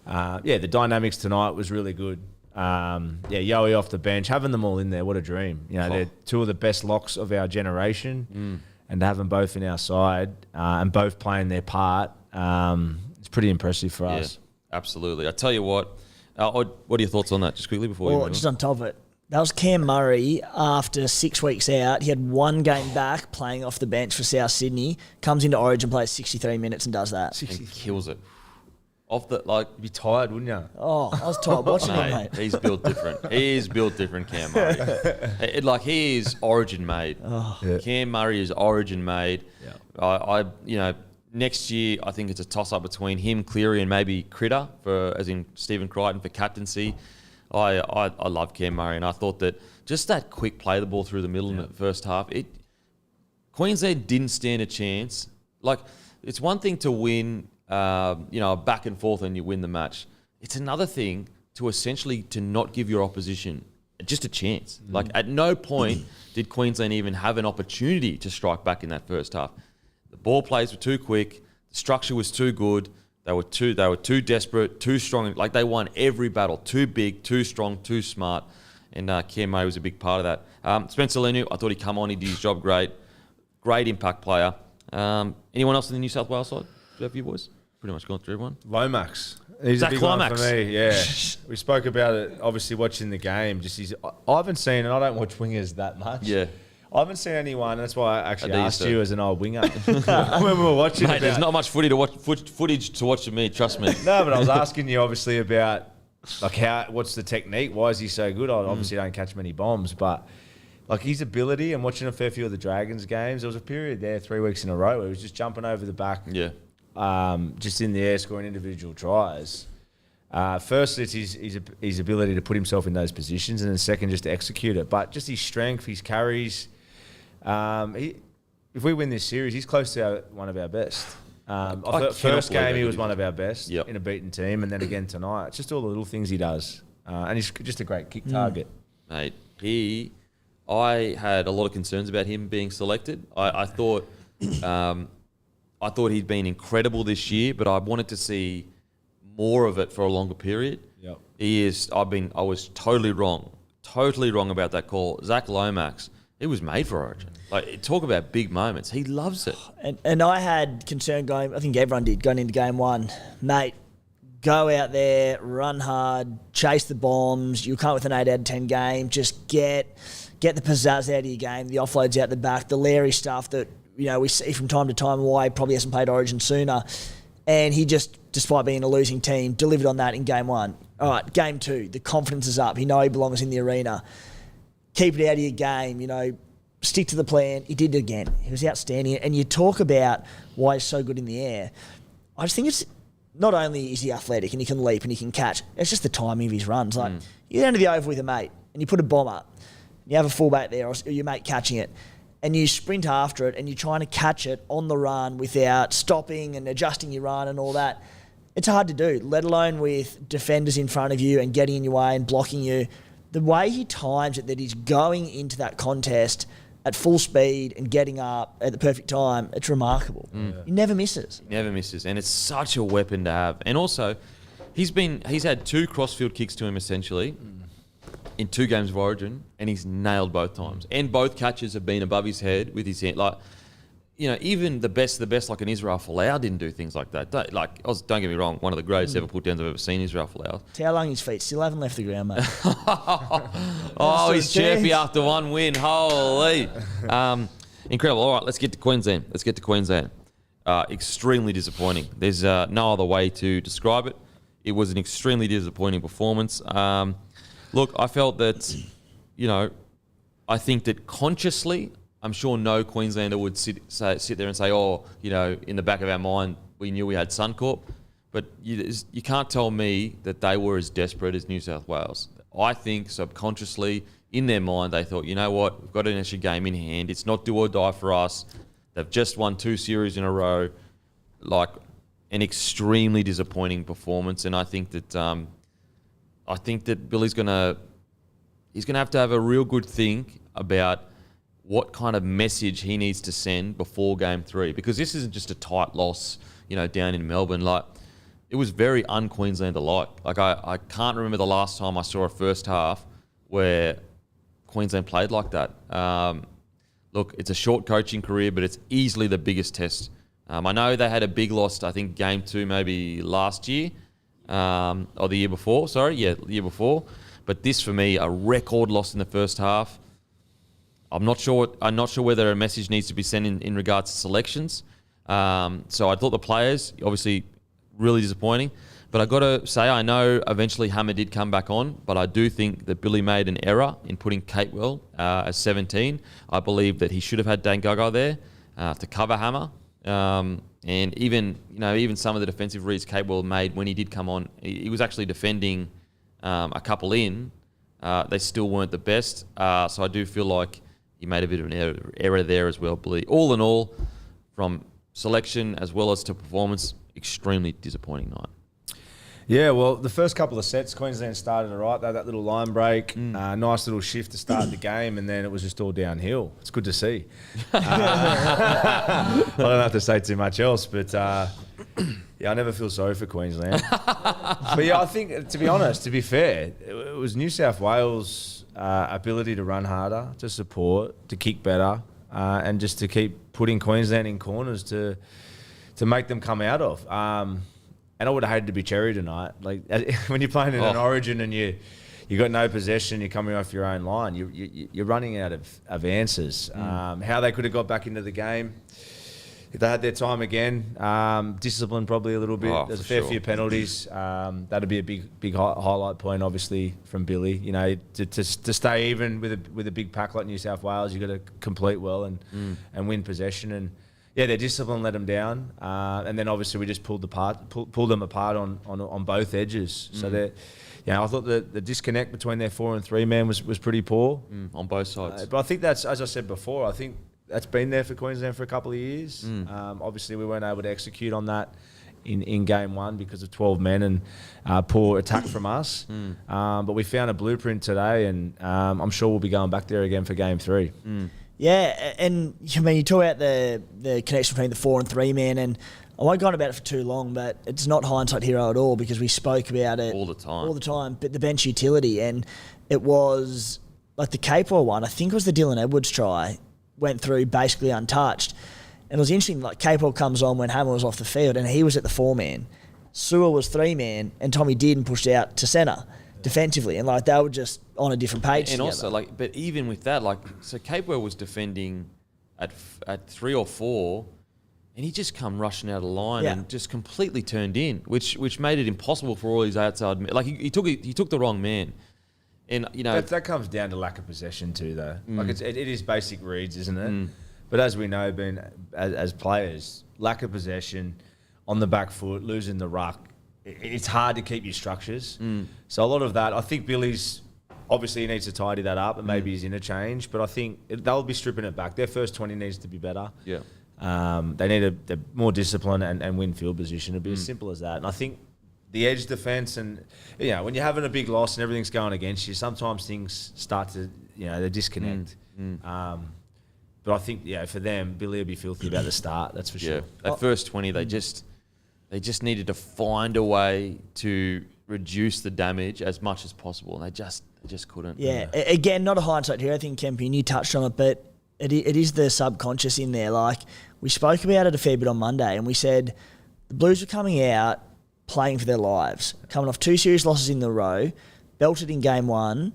the dynamics tonight was really good. Yowie off the bench, having them all in there, what a dream. They're two of the best locks of our generation, and to have them both in our side and both playing their part, it's pretty impressive for us. Absolutely. I tell you what are your thoughts on that, just quickly before we move on? Just on top of it, that was Cam Murray after 6 weeks out. He had one game back playing off the bench for South Sydney, comes into Origin, plays 63 minutes and does that. And kills it. You'd be tired, wouldn't you? Oh, I was tired watching him, Mate, mate. he's built different. He is built different, Cam Murray. He is origin made. Yeah. Cam Murray is origin made. Yeah. Next year I think it's a toss up between him, Cleary, and maybe Critter as in Stephen Crichton for captaincy. I love Cam Murray, and I thought that just that quick play the ball through the middle in the first half. Queensland didn't stand a chance. It's one thing to win, back and forth and you win the match. It's another thing to essentially to not give your opposition just a chance. At no point did Queensland even have an opportunity to strike back in that first half. The ball plays were too quick. The structure was too good. They were too desperate, too strong. They won every battle. Too big, too strong, too smart. And Cam Murray was a big part of that. Spencer Leniu, I thought he'd come on. He did his job great. Great impact player. Anyone else in the New South Wales side? Do you have you boys? Pretty much gone through everyone. Lomax. He's Zach a big one Lomax. for me, yeah. We spoke about it, obviously, watching the game. I haven't seen, and I don't watch wingers that much. Yeah. I haven't seen anyone, and that's why I actually I do asked used to. you as an old winger. When we were watching Mate, there's not much footage to watch of me, trust me. No, but I was asking you, obviously, about what's the technique? Why is he so good? I obviously don't catch many bombs, but his ability, and watching a fair few of the Dragons games, there was a period there 3 weeks in a row where he was just jumping over the back, just in the air, scoring individual tries. Firstly, it's his ability to put himself in those positions, and then second, just to execute it. But just his strength, his carries. If we win this series, he's close to one of our best. I thought first game he was one of our best in a beaten team, and then again tonight. It's just all the little things he does, and he's just a great kick target. Mate, I had a lot of concerns about him being selected. I thought he'd been incredible this year, but I wanted to see more of it for a longer period. Yep. I was totally wrong about that call. Zach Lomax, he was made for Origin. Talk about big moments. He loves it. And I had concern I think everyone did, going into game one. Mate, go out there, run hard, chase the bombs. You come with an 8 out of 10 game. Just get the pizzazz out of your game, the offloads out the back, the Larry stuff that we see from time to time why he probably hasn't played Origin sooner. And he just, despite being a losing team, delivered on that in game one. All right, game two, the confidence is up. He belongs in the arena. Keep it out of your game, stick to the plan. He did it again. He was outstanding. And you talk about why he's so good in the air. I just think it's not only is he athletic and he can leap and he can catch, it's just the timing of his runs. You get down to the over with a mate and you put a bomb up. You have a fullback there or your mate catching it, and you sprint after it and you're trying to catch it on the run without stopping and adjusting your run and all that. It's hard to do, let alone with defenders in front of you and getting in your way and blocking you. The way he times it, that he's going into that contest at full speed and getting up at the perfect time, it's remarkable. He never misses. Never misses, and it's such a weapon to have. And also, he's had 2 crossfield kicks to him essentially in 2 games of Origin, and he's nailed both times. And both catches have been above his head with his hand. Even the best of the best, like an Israel Folau, didn't do things like that. Don't get me wrong, one of the greatest ever put downs I've ever seen, Israel Folau. How long his feet still haven't left the ground, mate. He's chirpy after one win. Holy. Incredible. All right, let's get to Queensland. Extremely disappointing. There's no other way to describe it. It was an extremely disappointing performance. Look, I felt that, I think that consciously, I'm sure no Queenslander would sit there and say, in the back of our mind, we knew we had Suncorp. But you can't tell me that they were as desperate as New South Wales. I think subconsciously, in their mind, they thought, you know what, we've got an extra game in hand. It's not do or die for us. They've just won 2 series in a row. An extremely disappointing performance. And I think that Billy's he's gonna have to have a real good think about what kind of message he needs to send before game 3, because this isn't just a tight loss, down in Melbourne. It was very un-Queensland-alike. I can't remember the last time I saw a first half where Queensland played like that. Look, it's a short coaching career, but it's easily the biggest test. I know they had a big loss, I think game 2 maybe last year, or the year before. The year before. But this, for me, a record loss in the first half. I'm not sure whether a message needs to be sent in regards to selections. So I thought the players, obviously, really disappointing. But I got to say, I know eventually Hammer did come back on, but I do think that Billy made an error in putting Catewell as 17. I believe that he should have had Dane Gaga there to cover Hammer. And even some of the defensive reads Catewell made when he did come on, he was actually defending a couple in. They still weren't the best. So I do feel like he made a bit of an error there as well, Billy. All in all, from selection as well as to performance, extremely disappointing night. Yeah, well, the first couple of sets, Queensland started all right. They had that little line break, nice little shift to start the game, and then it was just all downhill. It's good to see. I don't have to say too much else, but I never feel sorry for Queensland. But yeah, I think, to be honest, to be fair, it was New South Wales' ability to run harder, to support, to kick better, and just to keep putting Queensland in corners to make them come out of. And I would have hated to be Cherry tonight. Like when you're playing in an Origin and you got no possession, you're coming off your own line. You're running out of answers. How they could have got back into the game if they had their time again. Discipline probably a little bit. There's a fair few penalties. That'd be a big highlight point, obviously, from Billy. You know, to stay even with a big pack like New South Wales, you got to complete well and win possession. And yeah, their discipline let them down, and then obviously we just pulled them apart on both edges. So I thought the disconnect between their 4 and 3 man was pretty poor on both sides. But I think that's, as I said before, I think that's been there for Queensland for a couple of years. Obviously, we weren't able to execute on that in game 1 because of 12 men and poor attack from us. But we found a blueprint today, and I'm sure we'll be going back there again for game 3. Yeah, and I mean, you talk about the connection between the 4 and 3 man, and I won't go on about it for too long, but it's not hindsight hero at all because we spoke about it all the time. But the bench utility, and it was like the Capewell one. I think it was the Dylan Edwards try went through basically untouched, and it was interesting. Like Capewell comes on when Hammer was off the field, and he was at the 4 man. Sewell was 3 man, and Tommy Dearden pushed out to centre defensively, and like they were just on a different page. And together. also, but even with that, so Capewell was defending at 3 or 4, and he just come rushing out of line and just completely turned in, which made it impossible for all his outside men. Like he took the wrong man, and that comes down to lack of possession too, though. Like it is basic reads, isn't it? But as we know, being as players, lack of possession, on the back foot, losing the ruck. It's hard to keep your structures. So a lot of that, I think Billy's, obviously he needs to tidy that up and maybe his interchange, but I think they'll be stripping it back. Their first 20 needs to be better. Yeah. They need a more discipline and win field position. It'd be as simple as that. And I think the edge defence and, when you're having a big loss and everything's going against you, sometimes things start to, they disconnect. But I think, for them, Billy will be filthy about the start, that's for sure. Yeah. That first 20, they just needed to find a way to reduce the damage as much as possible, and they just couldn't. Yeah, again, not a hindsight here. I think Kempy, you touched on it, but it is the subconscious in there. Like we spoke about it a fair bit on Monday, and we said the Blues were coming out playing for their lives, coming off 2 serious losses in the row, belted in game 1.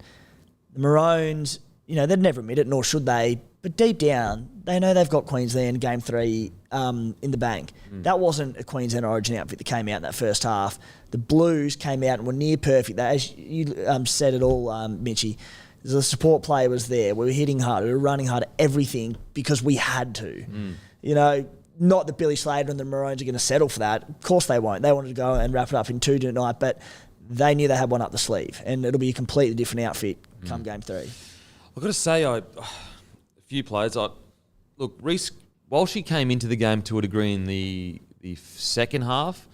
The Maroons, they'd never admit it, nor should they. But deep down, they know they've got Queensland game 3 in the bank. That wasn't a Queensland Origin outfit that came out in that first half. The Blues came out and were near perfect. As you said it all, Mitchie, the support play was there. We were hitting hard. We were running hard, everything, because we had to. Not that Billy Slater and the Maroons are going to settle for that. Of course they won't. They wanted to go and wrap it up in 2 tonight, but they knew they had one up the sleeve, and it'll be a completely different outfit come game 3. I've got to say, a few players. Look, Reece, while she came into the game to a degree in the second half,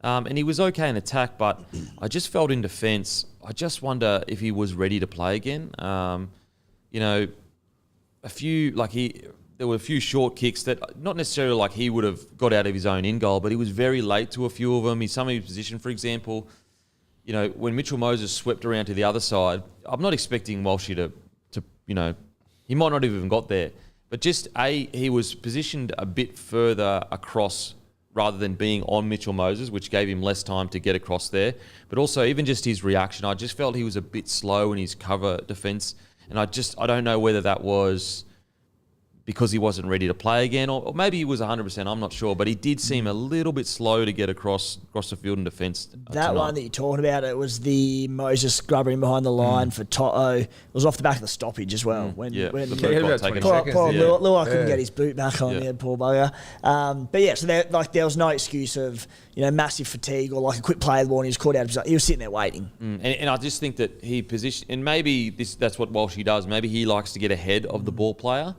and he was okay in attack, but I just felt in defence, I just wonder if he was ready to play again. There were a few short kicks that, not necessarily like he would have got out of his own in goal, but he was very late to a few of them. Some of his position, for example, when Mitchell Moses swept around to the other side, I'm not expecting Walshy to he might not have even got there. But just, he was positioned a bit further across rather than being on Mitchell Moses, which gave him less time to get across there. But also, even just his reaction, I just felt he was a bit slow in his cover defence. And I don't know whether that was because he wasn't ready to play again, or maybe he was 100%, I'm not sure, but he did seem a little bit slow to get across the field in defence. That one that you're talking about, it was the Moses grubbering behind the line for Toto. It was off the back of the stoppage as well. When the boot got taken poor off. Luai couldn't get his boot back on the poor bugger. But yeah, so there was no excuse of massive fatigue or like a quick play of the ball and he was caught out of his. He was sitting there waiting. And I just think that he positioned, and maybe that's what Walshy does. Maybe he likes to get ahead of the ball player.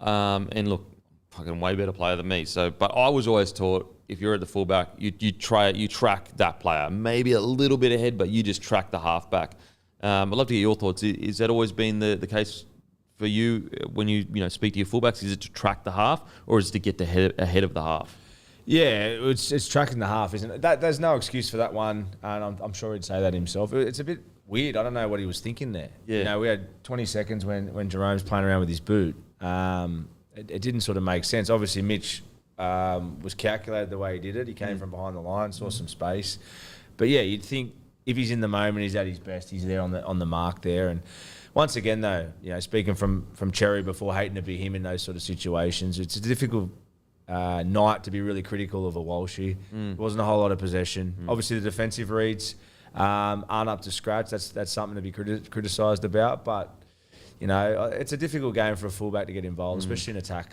And look, fucking way better player than me. So, but I was always taught if you're at the fullback, you track that player, maybe a little bit ahead, but you just track the halfback. I'd love to get your thoughts. Is that always been the case for you when you speak to your fullbacks? Is it to track the half, or is it to get ahead of the half? Yeah, it's tracking the half, isn't it? There's no excuse for that one, and I'm sure he'd say that himself. It's a bit weird. I don't know what he was thinking there. Yeah. We had 20 seconds when Jerome's playing around with his boot. It didn't sort of make sense. Obviously, Mitch was calculated the way he did it. He came from behind the line, saw some space. But yeah, you'd think if he's in the moment, he's at his best. He's there on the mark there. And once again, though, speaking from Cherry before, hating to be him in those sort of situations, it's a difficult night to be really critical of a Walshy. There wasn't a whole lot of possession. Obviously, the defensive reads aren't up to scratch. That's something to be criticised about. But it's a difficult game for a fullback to get involved, especially in attack.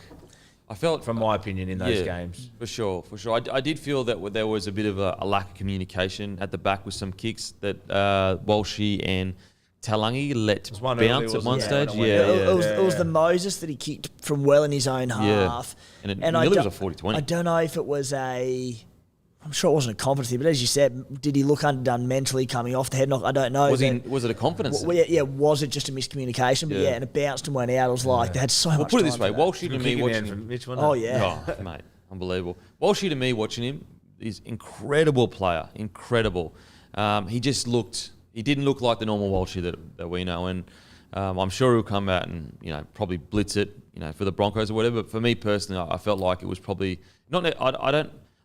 I felt, from my opinion, in those games. For sure. I did feel that there was a bit of a lack of communication at the back with some kicks that Walshy and Talangi let bounce at one stage. It was the Moses that he kicked from well in his own half. And it nearly was a 40-20. I don't know if it was I'm sure it wasn't a confidence thing, but as you said, did he look underdone mentally coming off the head knock? I don't know. Was it a confidence thing? Yeah, was it just a miscommunication? But and it bounced and went out. It was like they had so much time. Put it this way, Walshy to me watching him. Mitch, Mate, unbelievable. Walshy to me watching him is incredible player, incredible. He didn't look like the normal Walshy that we know, and I'm sure he'll come out and probably blitz it, for the Broncos or whatever. But for me personally, I felt like it was probably not.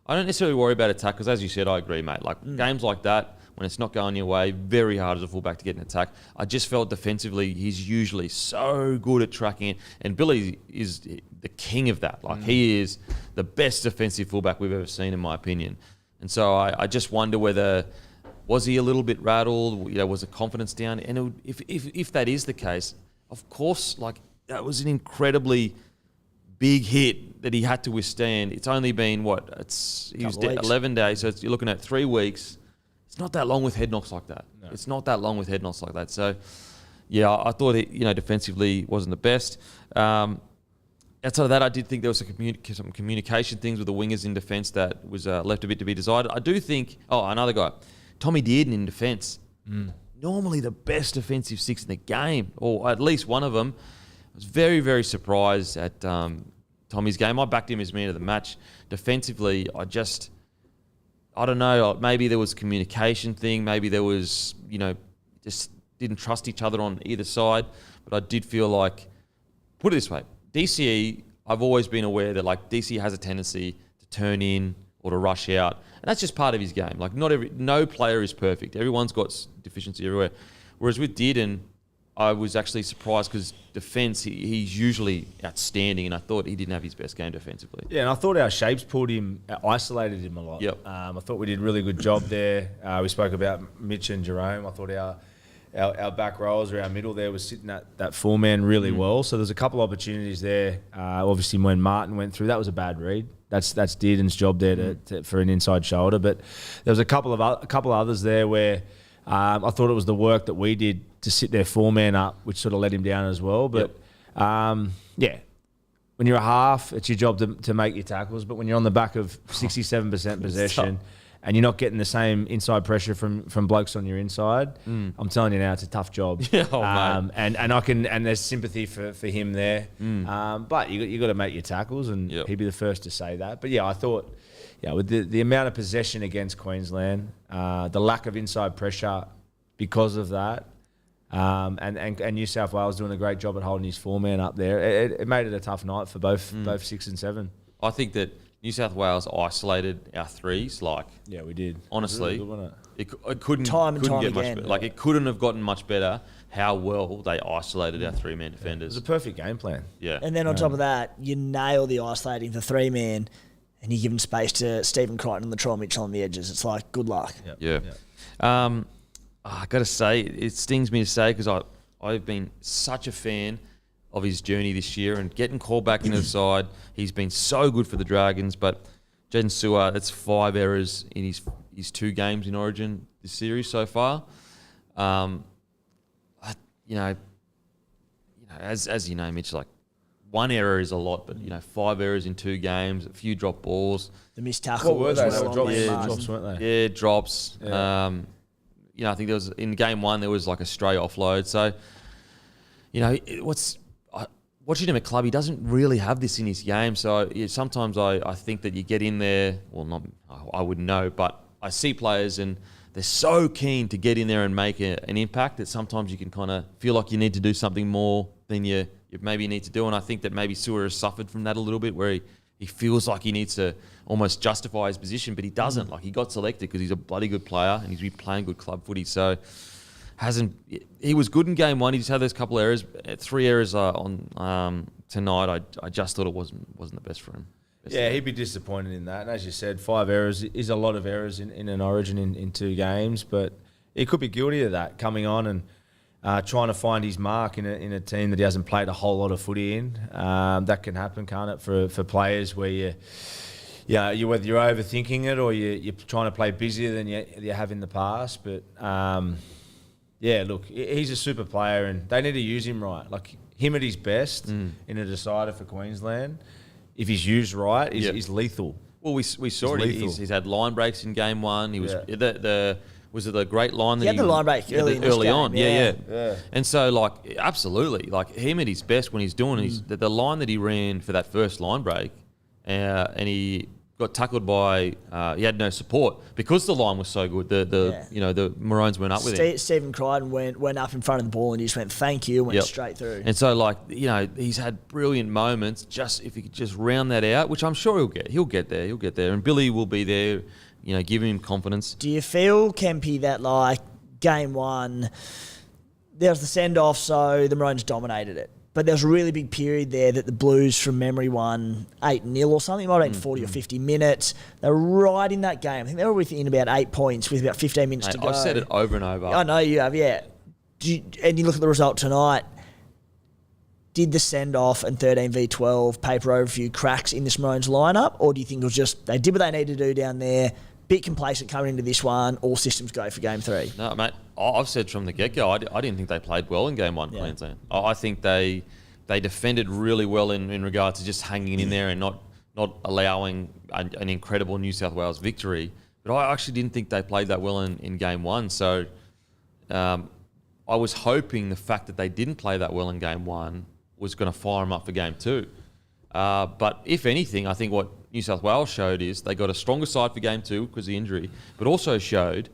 I don't necessarily worry about attack because, as you said, I agree, mate. Like games like that, when it's not going your way, very hard as a fullback to get an attack. I just felt defensively, he's usually so good at tracking it, and Billy is the king of that. Like he is the best defensive fullback we've ever seen, in my opinion. And so I just wonder whether was he a little bit rattled? Was the confidence down? And if that is the case, of course, like that was an incredibly big hit that he had to withstand. It's only been he was 11 days, so you're looking at 3 weeks. It's not that long with head knocks like that. No. It's not that long with head knocks like that. So, yeah, I thought defensively wasn't the best. Outside of that, I did think there was some communication things with the wingers in defence that was left a bit to be desired. I do think. Oh, another guy, Tommy Dearden in defence. Normally the best defensive six in the game, or at least one of them. I was very, very surprised at Tommy's game. I backed him as man of the match. Defensively, I don't know, maybe there was a communication thing. Maybe there was, just didn't trust each other on either side. But I did feel like, put it this way, DCE, I've always been aware that like DCE has a tendency to turn in or to rush out. And that's just part of his game. Like no player is perfect. Everyone's got deficiency everywhere. Whereas with Dearden, I was actually surprised because defence, he's usually outstanding, and I thought he didn't have his best game defensively. Yeah, and I thought our shapes pulled him, isolated him a lot. Yep. I thought we did a really good job there. We spoke about Mitch and Jerome. I thought our back rows or our middle there was sitting at that 4-man really well. So there's a couple of opportunities there. Obviously, when Martin went through, that was a bad read. That's Dearden's job there for an inside shoulder. But there was a couple of others there where I thought it was the work that we did to sit their 4-man up, which sort of let him down as well. But, when you're a half, it's your job to make your tackles. But when you're on the back of 67% possession and you're not getting the same inside pressure from blokes on your inside, I'm telling you now, it's a tough job. Yeah, mate. And there's sympathy for him there. But you got to make your tackles, and he'd be the first to say that. But, I thought... Yeah, with the amount of possession against Queensland, the lack of inside pressure because of that, and New South Wales doing a great job at holding his 4-man up there, it made it a tough night for both 6 and 7. I think that New South Wales isolated our threes. Like, Yeah, we did. honestly, It was really good, wasn't it couldn't, Time and couldn't time get much again. better. Like, it couldn't have gotten much better how well they isolated our three-man It was defenders. a perfect game plan. Yeah. And then on top of that, you nail the isolating for 3-man and you give him space to Stephen Crichton and Latrell Mitchell on the edges. It's like, good luck. Yeah. I got to say, it stings me to say because I've been such a fan of his journey this year and getting called back into the side. He's been so good for the Dragons, but Jaden Sewer, that's 5 errors in his 2 games in Origin this series so far. As you know, Mitch, like 1 error is a lot, but 5 errors in 2 games, a few drop balls. The missed tackle. What were was they? well They were on drops, Liam yeah, Marsden. drops, weren't they? Yeah, drops. Yeah. I think there was in game 1 there was like a stray offload. So, watching him at club, he doesn't really have this in his game. So sometimes I think that you get in there. Well, I wouldn't know, but I see players and they're so keen to get in there and make an impact that sometimes you can kind of feel like you need to do something more than you maybe need to do. And I think that maybe Sewer has suffered from that a little bit, where he feels like he needs to almost justify his position, but he doesn't. Like, he got selected because he's a bloody good player and he's been playing good club footy. So he was good in game 1. He just had those couple errors, 3 errors on tonight. I just thought it wasn't the best for him. Yeah, he'd be disappointed in that. And as you said, 5 errors is a lot of errors in an Origin in 2 games, but he could be guilty of that, coming on and trying to find his mark in a team that he hasn't played a whole lot of footy in. That can happen, can't it, for players where you whether you're overthinking it or you're trying to play busier than you have in the past. But yeah, look, he's a super player and they need to use him right. Like, him at his best in a decider for Queensland, if he's used right, is lethal. Well, we saw it. lethal. He's had line breaks in game 1. He was was it the great line that He had the line break early on? in this game, Yeah. And so, like, absolutely, like, him at his best when he's doing the line that he ran for that first line break, and he got tackled by he had no support because the line was so good. The Maroons went up with him. Stephen Crichton went up in front of the ball and he just went, thank you, and went straight through. And so, like, he's had brilliant moments. Just if he could just round that out, which I'm sure he'll get there. And Billy will be there, giving him confidence. Do you feel, Kempy, that, like, game 1, there was the send-off, so the Maroons dominated it. But there was a really big period there that the Blues, from memory, won 8-0 or something. It might have been 40 or 50 minutes. They were right in that game. I think they were within about 8 points with about 15 minutes to go. I've said it over and over. I know you have, yeah. And you look at the result tonight. Did the send-off and 13v12 paper over a few cracks in this Maroons lineup? Or do you think it was just they did what they needed to do down there, bit complacent coming into this one, all systems go for game 3? No, mate, I've said from the get-go, I didn't think they played well in game 1, Queensland. I think they defended really well in regard to just hanging in there and not allowing an incredible New South Wales victory. But I actually didn't think they played that well in game 1. So I was hoping the fact that they didn't play that well in game 1 was going to fire them up for game 2. But if anything, I think what New South Wales showed is they got a stronger side for game 2 because of the injury, but also showed,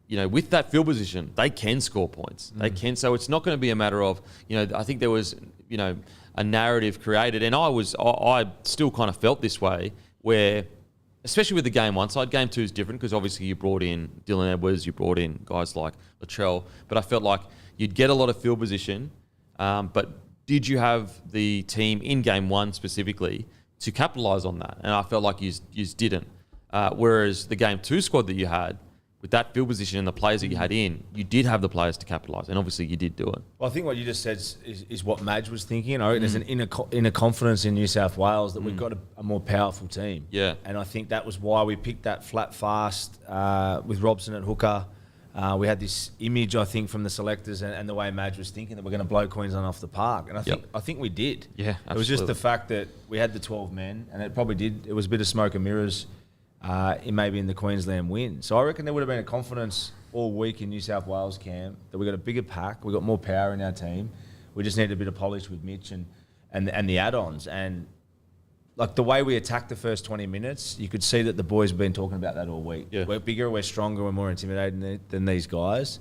with that field position, they can score points. They can. So it's not going to be a matter of, I think there was, a narrative created, and I still kind of felt this way, where, especially with the game 1 side, game 2 is different because obviously you brought in Dylan Edwards, you brought in guys like Latrell, but I felt like you'd get a lot of field position, but did you have the team in game 1 specifically to capitalise on that? And I felt like you didn't. Whereas the game 2 squad that you had, with that field position and the players that you had in, you did have the players to capitalise, and obviously you did do it. Well, I think what you just said is what Madge was thinking. I reckon there's an inner confidence in New South Wales that we've got a more powerful team. Yeah. And I think that was why we picked that flat fast with Robson at hooker. We had this image, I think, from the selectors and the way Madge was thinking that we're going to blow Queensland off the park. And I think we did. Yeah, It was just absolutely. the fact that we had the 12 men, and it probably did. It was a bit of smoke and mirrors maybe in the Queensland win. So I reckon there would have been a confidence all week in New South Wales camp that we got a bigger pack, we got more power in our team. We just needed a bit of polish with Mitch and the add-ons. And like the way we attacked the first 20 minutes, you could see that the boys have been talking about that all week. Yeah. We're bigger, we're stronger, we're more intimidating than these guys.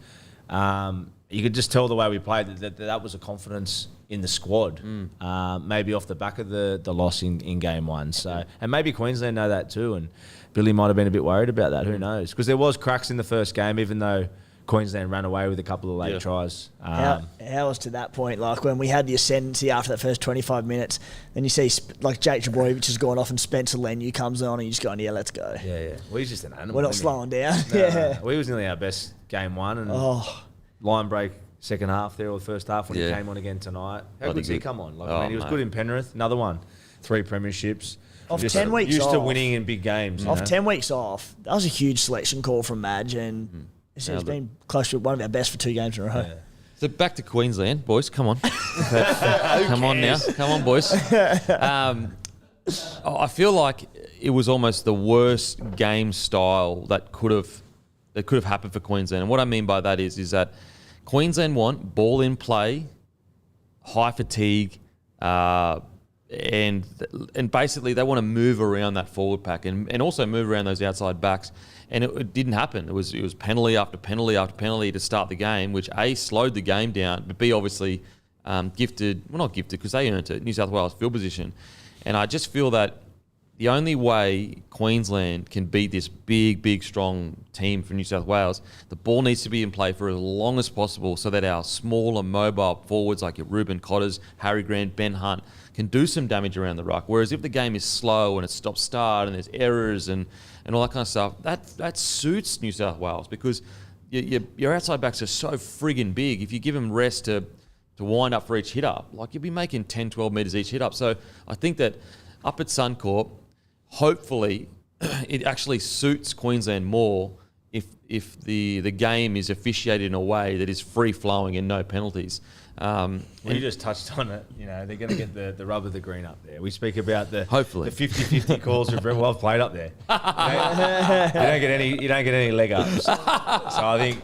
You could just tell the way we played that was a confidence in the squad, maybe off the back of the loss in game one. So, and maybe Queensland know that too, and Billy might have been a bit worried about that. Who knows? Because there was cracks in the first game, even though Queensland ran away with a couple of late tries. How was to that point? Like when we had the ascendancy after that first 25 minutes, then you see like Jake Trbojevic has gone off and Spencer Leniu comes on and you just going, yeah, let's go. Yeah. Well, he's just an animal. We're not slowing down. No. Well, he was nearly our best game one, and line break second half there or the first half when he came on again tonight. How good's he come on? Like, he was good in Penrith. Another one, 3 premierships. Off 10 weeks used off. to winning in big games. Off 10 weeks off. That was a huge selection call from Madge, and it's been close to one of our best for 2 games in a row. Yeah. So back to Queensland, boys. Come on. Come on now. Come on, boys. I feel like it was almost the worst game style that could have happened for Queensland. And what I mean by that is that Queensland want ball in play, high fatigue, and basically they want to move around that forward pack and also move around those outside backs. And it didn't happen. It was penalty after penalty after penalty to start the game, which A, slowed the game down, but B, obviously not gifted because they earned it, New South Wales field position. And I just feel that the only way Queensland can beat this big, strong team from New South Wales, the ball needs to be in play for as long as possible so that our smaller mobile forwards like your Ruben Cotters, Harry Grant, Ben Hunt can do some damage around the ruck. Whereas if the game is slow and it's stop-start and there's errors and all that kind of stuff, that suits New South Wales because your outside backs are so friggin' big. If you give them rest to wind up for each hit-up, like you'll be making 10, 12 metres each hit-up. So I think that up at Suncorp, hopefully it actually suits Queensland more if the game is officiated in a way that is free-flowing and no penalties. Well, you just touched on it. You know, they're going to get the rub of the green up there. We speak about the 50-50 calls are very well played up there. You don't get any leg ups. So I think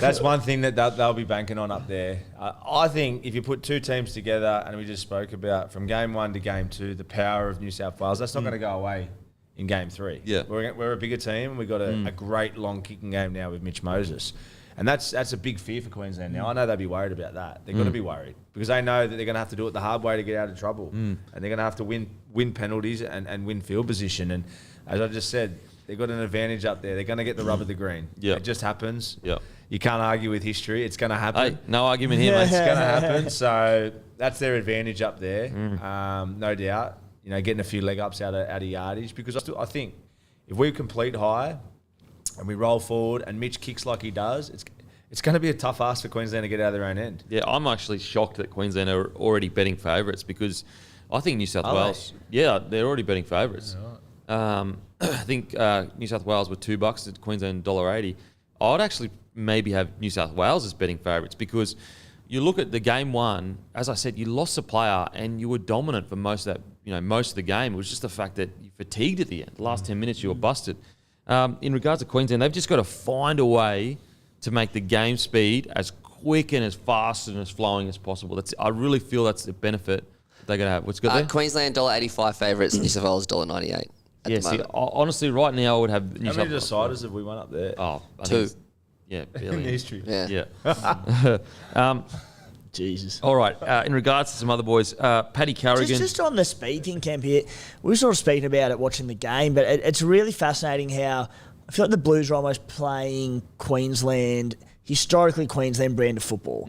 that's one thing that they'll be banking on up there. I think if you put 2 teams together, and we just spoke about from game 1 to game 2, the power of New South Wales, that's not going to go away in game 3. Yeah, we're a bigger team, and we've got a great long kicking game now with Mitch Moses. And that's a big fear for Queensland now. I know they'll be worried about that. They're going to be worried because they know that they're going to have to do it the hard way to get out of trouble. And they're going to have to win penalties and win field position. And as I just said, they've got an advantage up there. They're going to get the rub of the green. It just happens. You can't argue with history. It's going to happen. Hey, no argument here, mate. It's going to happen. So that's their advantage up there, no doubt. You know, getting a few leg ups out of yardage because I think if we complete high and we roll forward and Mitch kicks like he does, it's going to be a tough ask for Queensland to get out of their own end. Yeah, I'm actually shocked that Queensland are already betting favourites because I think New South Wales... Yeah, they're already betting favourites. Yeah, right. I think New South Wales were $2 at Queensland $1.80. I'd actually maybe have New South Wales as betting favourites because you look at the game 1, as I said, you lost a player and you were dominant for most of the game. It was just the fact that you fatigued at the end. The last 10 minutes you were busted. In regards to Queensland, they've just got to find a way to make the game speed as quick and as fast and as flowing as possible. I really feel that's the benefit they're going to have. What's good there? Queensland $1.85 favourites, New South Wales $1.98 at the moment. Honestly, right now I would have New South Wales. How many deciders have we won up there? Oh, 2. Yeah, barely. In history. Yeah. Jesus. All right. In regards to some other boys, Paddy Carrigan. Just on the speed thing, Kemp, here, we were sort of speaking about it watching the game, but it's really fascinating how I feel like the Blues are almost playing historically Queensland brand of football.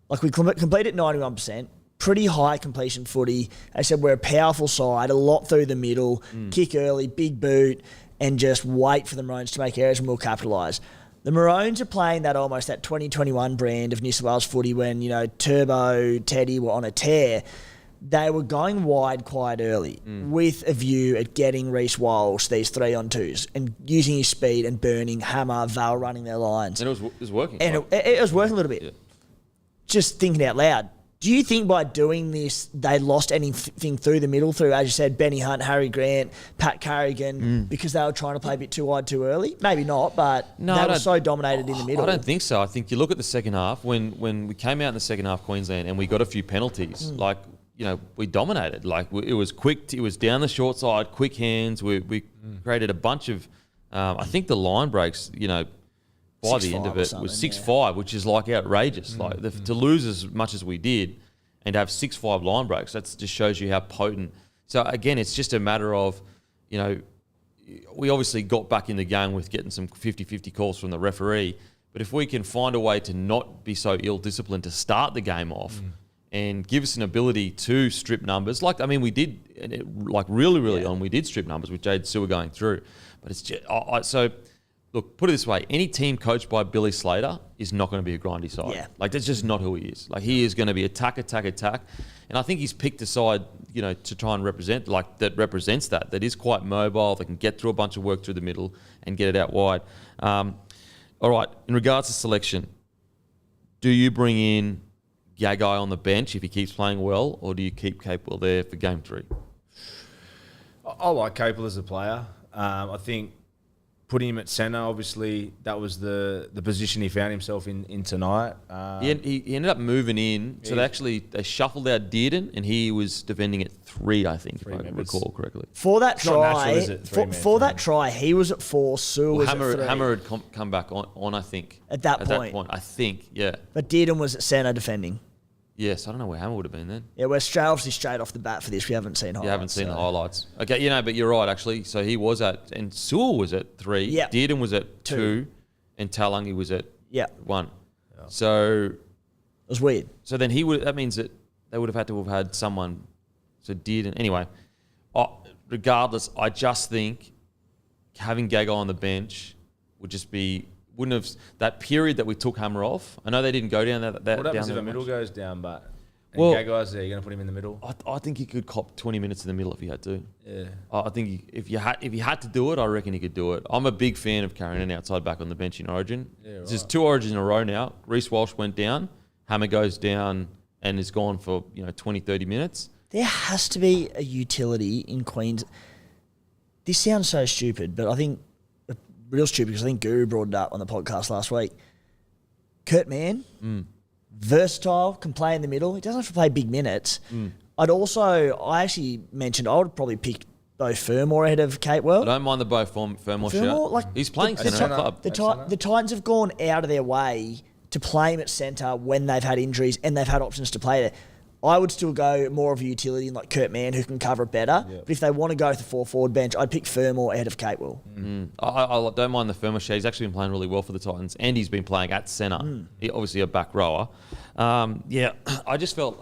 Like we completed 91%, pretty high completion footy. As I said, we're a powerful side, a lot through the middle, kick early, big boot, and just wait for the Maroons to make errors and we'll capitalise. The Maroons are playing that 2021 brand of New South Wales footy when, Turbo, Teddy were on a tear. They were going wide quite early with a view at getting Reece Walsh these 3-on-2s and using his speed and burning Hammer, Val running their lines. And it was working. And it was working a little bit. Yeah. Just thinking out loud, do you think by doing this they lost anything through the middle through, as you said, Benny Hunt, Harry Grant, Pat Carrigan, because they were trying to play a bit too wide too early? Maybe not, but they were so dominated in the middle. I don't think so. I think you look at the second half, when we came out in the second half, Queensland, and we got a few penalties, we dominated. It was quick. It was down the short side, quick hands. We created a bunch of, I think the line breaks, by the end of it was 6-5, which is outrageous. To lose as much as we did, and have 6-5 line breaks. That just shows you how potent. So again, it's just a matter of, we obviously got back in the game with getting some 50-50 calls from the referee. But if we can find a way to not be so ill-disciplined to start the game off and give us an ability to strip numbers, we did, really on, we did strip numbers with Jade Sewer going through. But it's just, look, put it this way, any team coached by Billy Slater is not going to be a grindy side. Yeah. That's just not who he is. He is going to be attack. And I think he's picked a side, to try and represent, that represents that is quite mobile, that can get through a bunch of work through the middle and get it out wide. All right, in regards to selection, do you bring in Gagai on the bench if he keeps playing well, or do you keep Capewell there for game 3? I like Capel as a player. I think putting him at centre, obviously, that was the position he found himself in tonight. He ended up moving in. So they shuffled out Dearden, and he was defending at 3, I think, if I recall correctly. For that try, natural, that try, he was at 4, Sue was at 3. Hammer had come back on, I think. At that point, I think, yeah. But Dearden was at centre defending. Yes, I don't know where Hammer would have been then. Yeah, we're straight off the bat for this. We haven't seen highlights. You haven't seen the highlights. Okay, but you're right, actually. So he was and Sewell was at 3. Yep. Dearden was at 2. And Talangi was at 1. Yeah. So it was weird. So then that means that they would have had to have had someone. So Dearden. Anyway, regardless, I just think having Gagai on the bench would just be... Wouldn't have that period that we took Hammer off. I know they didn't go down that. What happens if the middle goes down, Gagai's there? You're going to put him in the middle. I think he could cop 20 minutes in the middle if he had to. Yeah. I think if you had to do it, I reckon he could do it. I'm a big fan of carrying an outside back on the bench in Origin. Yeah, right. There's 2 Origins in a row now. Reece Walsh went down. Hammer goes down and is gone for 20, 30 minutes. There has to be a utility in Queens. This sounds so stupid, but I think. Real stupid because I think Guru brought it up on the podcast last week. Kurt Mann, versatile, can play in the middle. He doesn't have to play big minutes. I actually mentioned I would probably pick Beau Fermor ahead of Capewell. I don't mind the Beau Fermor shout. He's playing centre at club. The Titans have gone out of their way to play him at centre when they've had injuries and they've had options to play there. I would still go more of a utility like Kurt Mann who can cover it better. Yep. But if they want to go with the 4-forward bench, I'd pick Fermor ahead of Capewell. I don't mind the Fermor share. He's actually been playing really well for the Titans and he's been playing at centre. He's obviously a back rower. I just felt...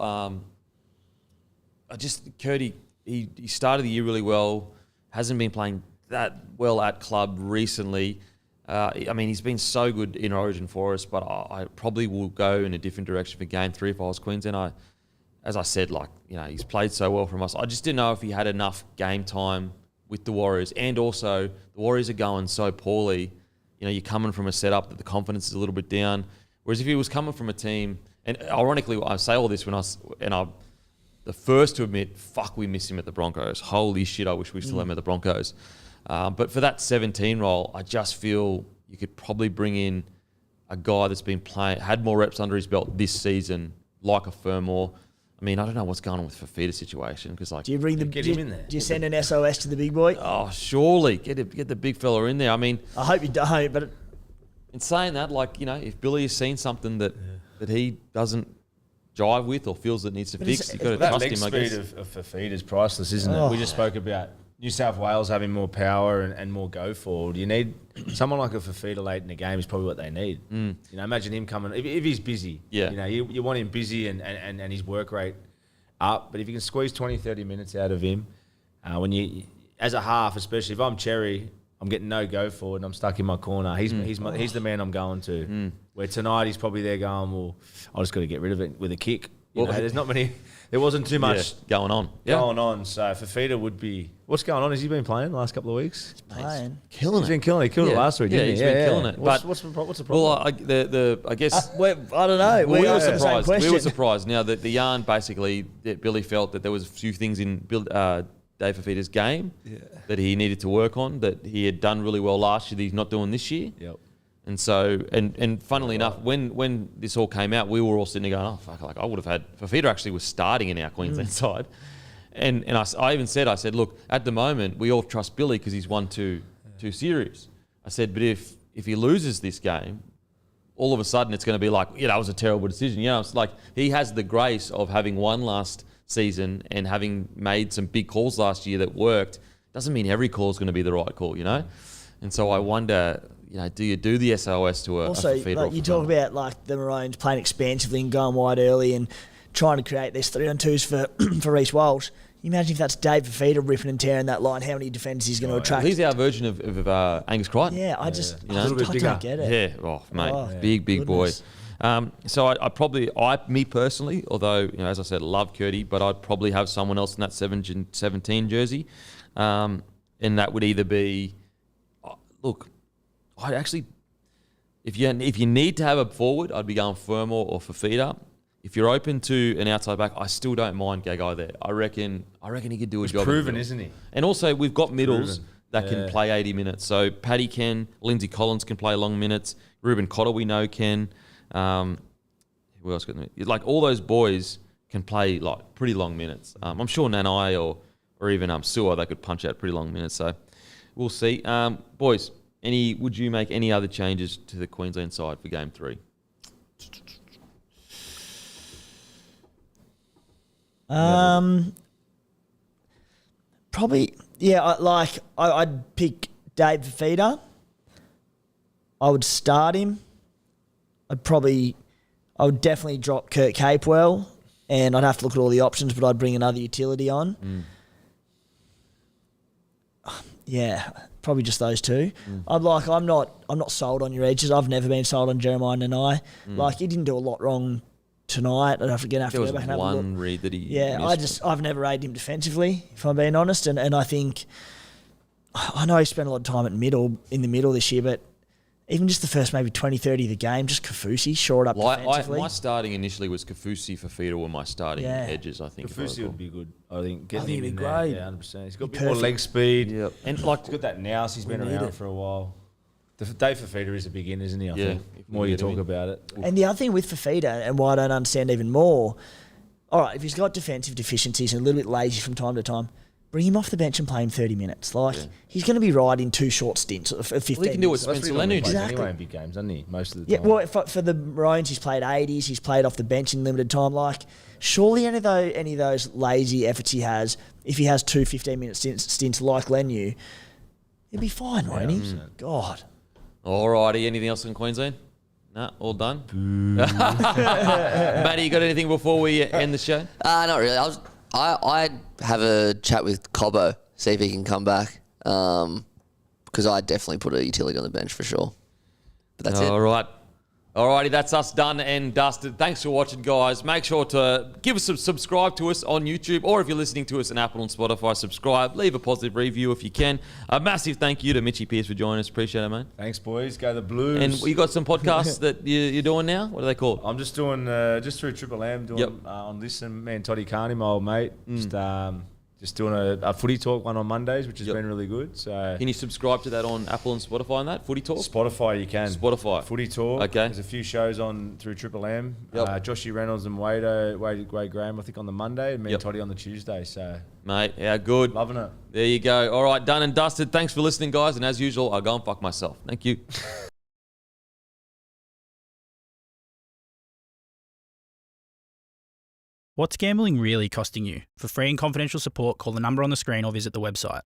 Curdy, he started the year really well. Hasn't been playing that well at club recently. He's been so good in Origin for us, but I probably will go in a different direction for game 3 if I was Queensland. As I said, he's played so well from us. I just didn't know if he had enough game time with the Warriors. And also, the Warriors are going so poorly. You're coming from a setup that the confidence is a little bit down. Whereas if he was coming from a team, and ironically, I say all this I'm the first to admit, we miss him at the Broncos. Holy shit, I wish we still had him at the Broncos. But for that 17 role, I just feel you could probably bring in a guy that's been had more reps under his belt this season, like a Fermor. I don't know what's going on with Fafita's situation because do you bring get him in there? Do you send an SOS to the big boy? Oh, surely get the big fella in there. I hope you don't. But in saying that, if Billy has seen something that he doesn't jive with or feels that needs to fix, you've got to trust him. I guess that leg speed of Fafita is priceless, isn't it? We just spoke about New South Wales having more power and more go forward. You need someone like a Fafita late in the game is probably what they need. Imagine him coming if he's busy. Yeah. You want him busy and his work rate up. But if you can squeeze 20, 30 minutes out of him, when you as a half, especially if I'm Cherry, I'm getting no go forward and I'm stuck in my corner. He's the man I'm going to. Where tonight he's probably there going, well, I just got to get rid of it with a kick. There's not many. There wasn't too much going on. So Fafita would be. What's going on? Has he been playing the last couple of weeks? He's playing. Killing it. He's been killing it. He killed it last week, didn't he? He's been killing it. What's the problem? Well, I guess... I don't know. We were surprised. We were surprised. Now, the yarn basically, that Billy felt that there was a few things in Dave Fafita's game that he needed to work on, that he had done really well last year that he's not doing this year. Yep. And so, and funnily enough, when this all came out, we were all sitting there going, oh, fuck, I would have had... Fafita actually was starting in our Queensland side. And I even said, look, at the moment, we all trust Billy because he's won two series. I said, but if he loses this game, all of a sudden it's going to be like, that was a terrible decision. It's like he has the grace of having won last season and having made some big calls last year that worked. Doesn't mean every call is going to be the right call, And so I wonder, do you do the SOS to a Also, Fifita? like you talk about like the Maroons playing expansively and going wide early and trying to create these 3-on-2s for Reece Walsh. You imagine if that's Dave Fifita ripping and tearing that line, how many defenders he's going to attract? He's our version of Angus Crichton. Yeah, I don't get it. Yeah, mate, big boy. So me personally, although as I said, love Curdy, but I'd probably have someone else in that 17 jersey, and that would either be, look, I'd actually, if you need to have a forward, I'd be going Fermor or Fifita. If you're open to an outside back, I still don't mind Gagai there. I reckon he could do a job. Proven, isn't he? And also, we've got middles that can play 80 minutes. So Paddy can, Lindsay Collins can play long minutes. Ruben Cotter we know can. Who else can? Like all those boys can play like pretty long minutes. I'm sure Nanai or even Sewer, they could punch out pretty long minutes. So we'll see. Boys, would you make any other changes to the Queensland side for Game 3? Probably, I'd pick Dave Fifita. I would start him. I would definitely drop Kurt Capewell, and I'd have to look at all the options, but I'd bring another utility on. Yeah, probably just those two. I'm not sold on your edges. I've never been sold on Jeremiah Nanai. Like, he didn't do a lot wrong tonight. I'd have to go back and have a look. One read that he missed. I've never rated him defensively, if I'm being honest, and I think, I know he spent a lot of time in the middle this year, but even just the first maybe 20, 30 of the game, just Kafusi shored up defensively. My starting initially was Kafusi, Fifita were my starting edges, I think. Kafusi would be good. I think he'd be great. Yeah, 100%. He's got a bit more leg speed. Yeah. And he's got that nous. He's been around for a while. Dave Fifita is a big in, isn't he? I think. The more you talk about it. And the other thing with Fifita, and why I don't understand even more, all right, if he's got defensive deficiencies and a little bit lazy from time to time, bring him off the bench and play him 30 minutes. He's going to be right in 2 short stints of 15 He can do it with Spencer Leonard. Exactly. Anyway in big games, doesn't he? Most of the time. Yeah, well, for the Maroons, he's played 80s. He's played off the bench in limited time. Surely any of those lazy efforts he has, if he has 2 15-minute stints like Lenu, he'll be fine, won't he? God. Alrighty, anything else in Queensland? No, all done? Matty, you got anything before we end the show? Not really. I'd have a chat with Cobbo, see if he can come back. Because I'd definitely put a utility on the bench for sure. But that's it. All right. Alrighty, that's us done and dusted. Thanks for watching, guys. Make sure to subscribe to us on YouTube, or if you're listening to us on Apple and Spotify, subscribe. Leave a positive review if you can. A massive thank you to Mitchy Pearce for joining us. Appreciate it, mate. Thanks, boys. Go the Blues. And you got some podcasts that you're doing now? What are they called? I'm just doing just through Triple M, doing on Listen. Me and Toddy Carney, my old mate, just doing a footy talk one on Mondays, which has been really good. So can you subscribe to that on Apple and Spotify and that? Footy Talk? Spotify you can. Spotify. Footy Talk. Okay. There's a few shows on through Triple M. Joshy Reynolds and Wade Graham, I think, on the Monday, and me and Toddy on the Tuesday. So mate, yeah, good. Loving it. There you go. All right, done and dusted. Thanks for listening, guys. And as usual, I'll go and fuck myself. Thank you. What's gambling really costing you? For free and confidential support, call the number on the screen or visit the website.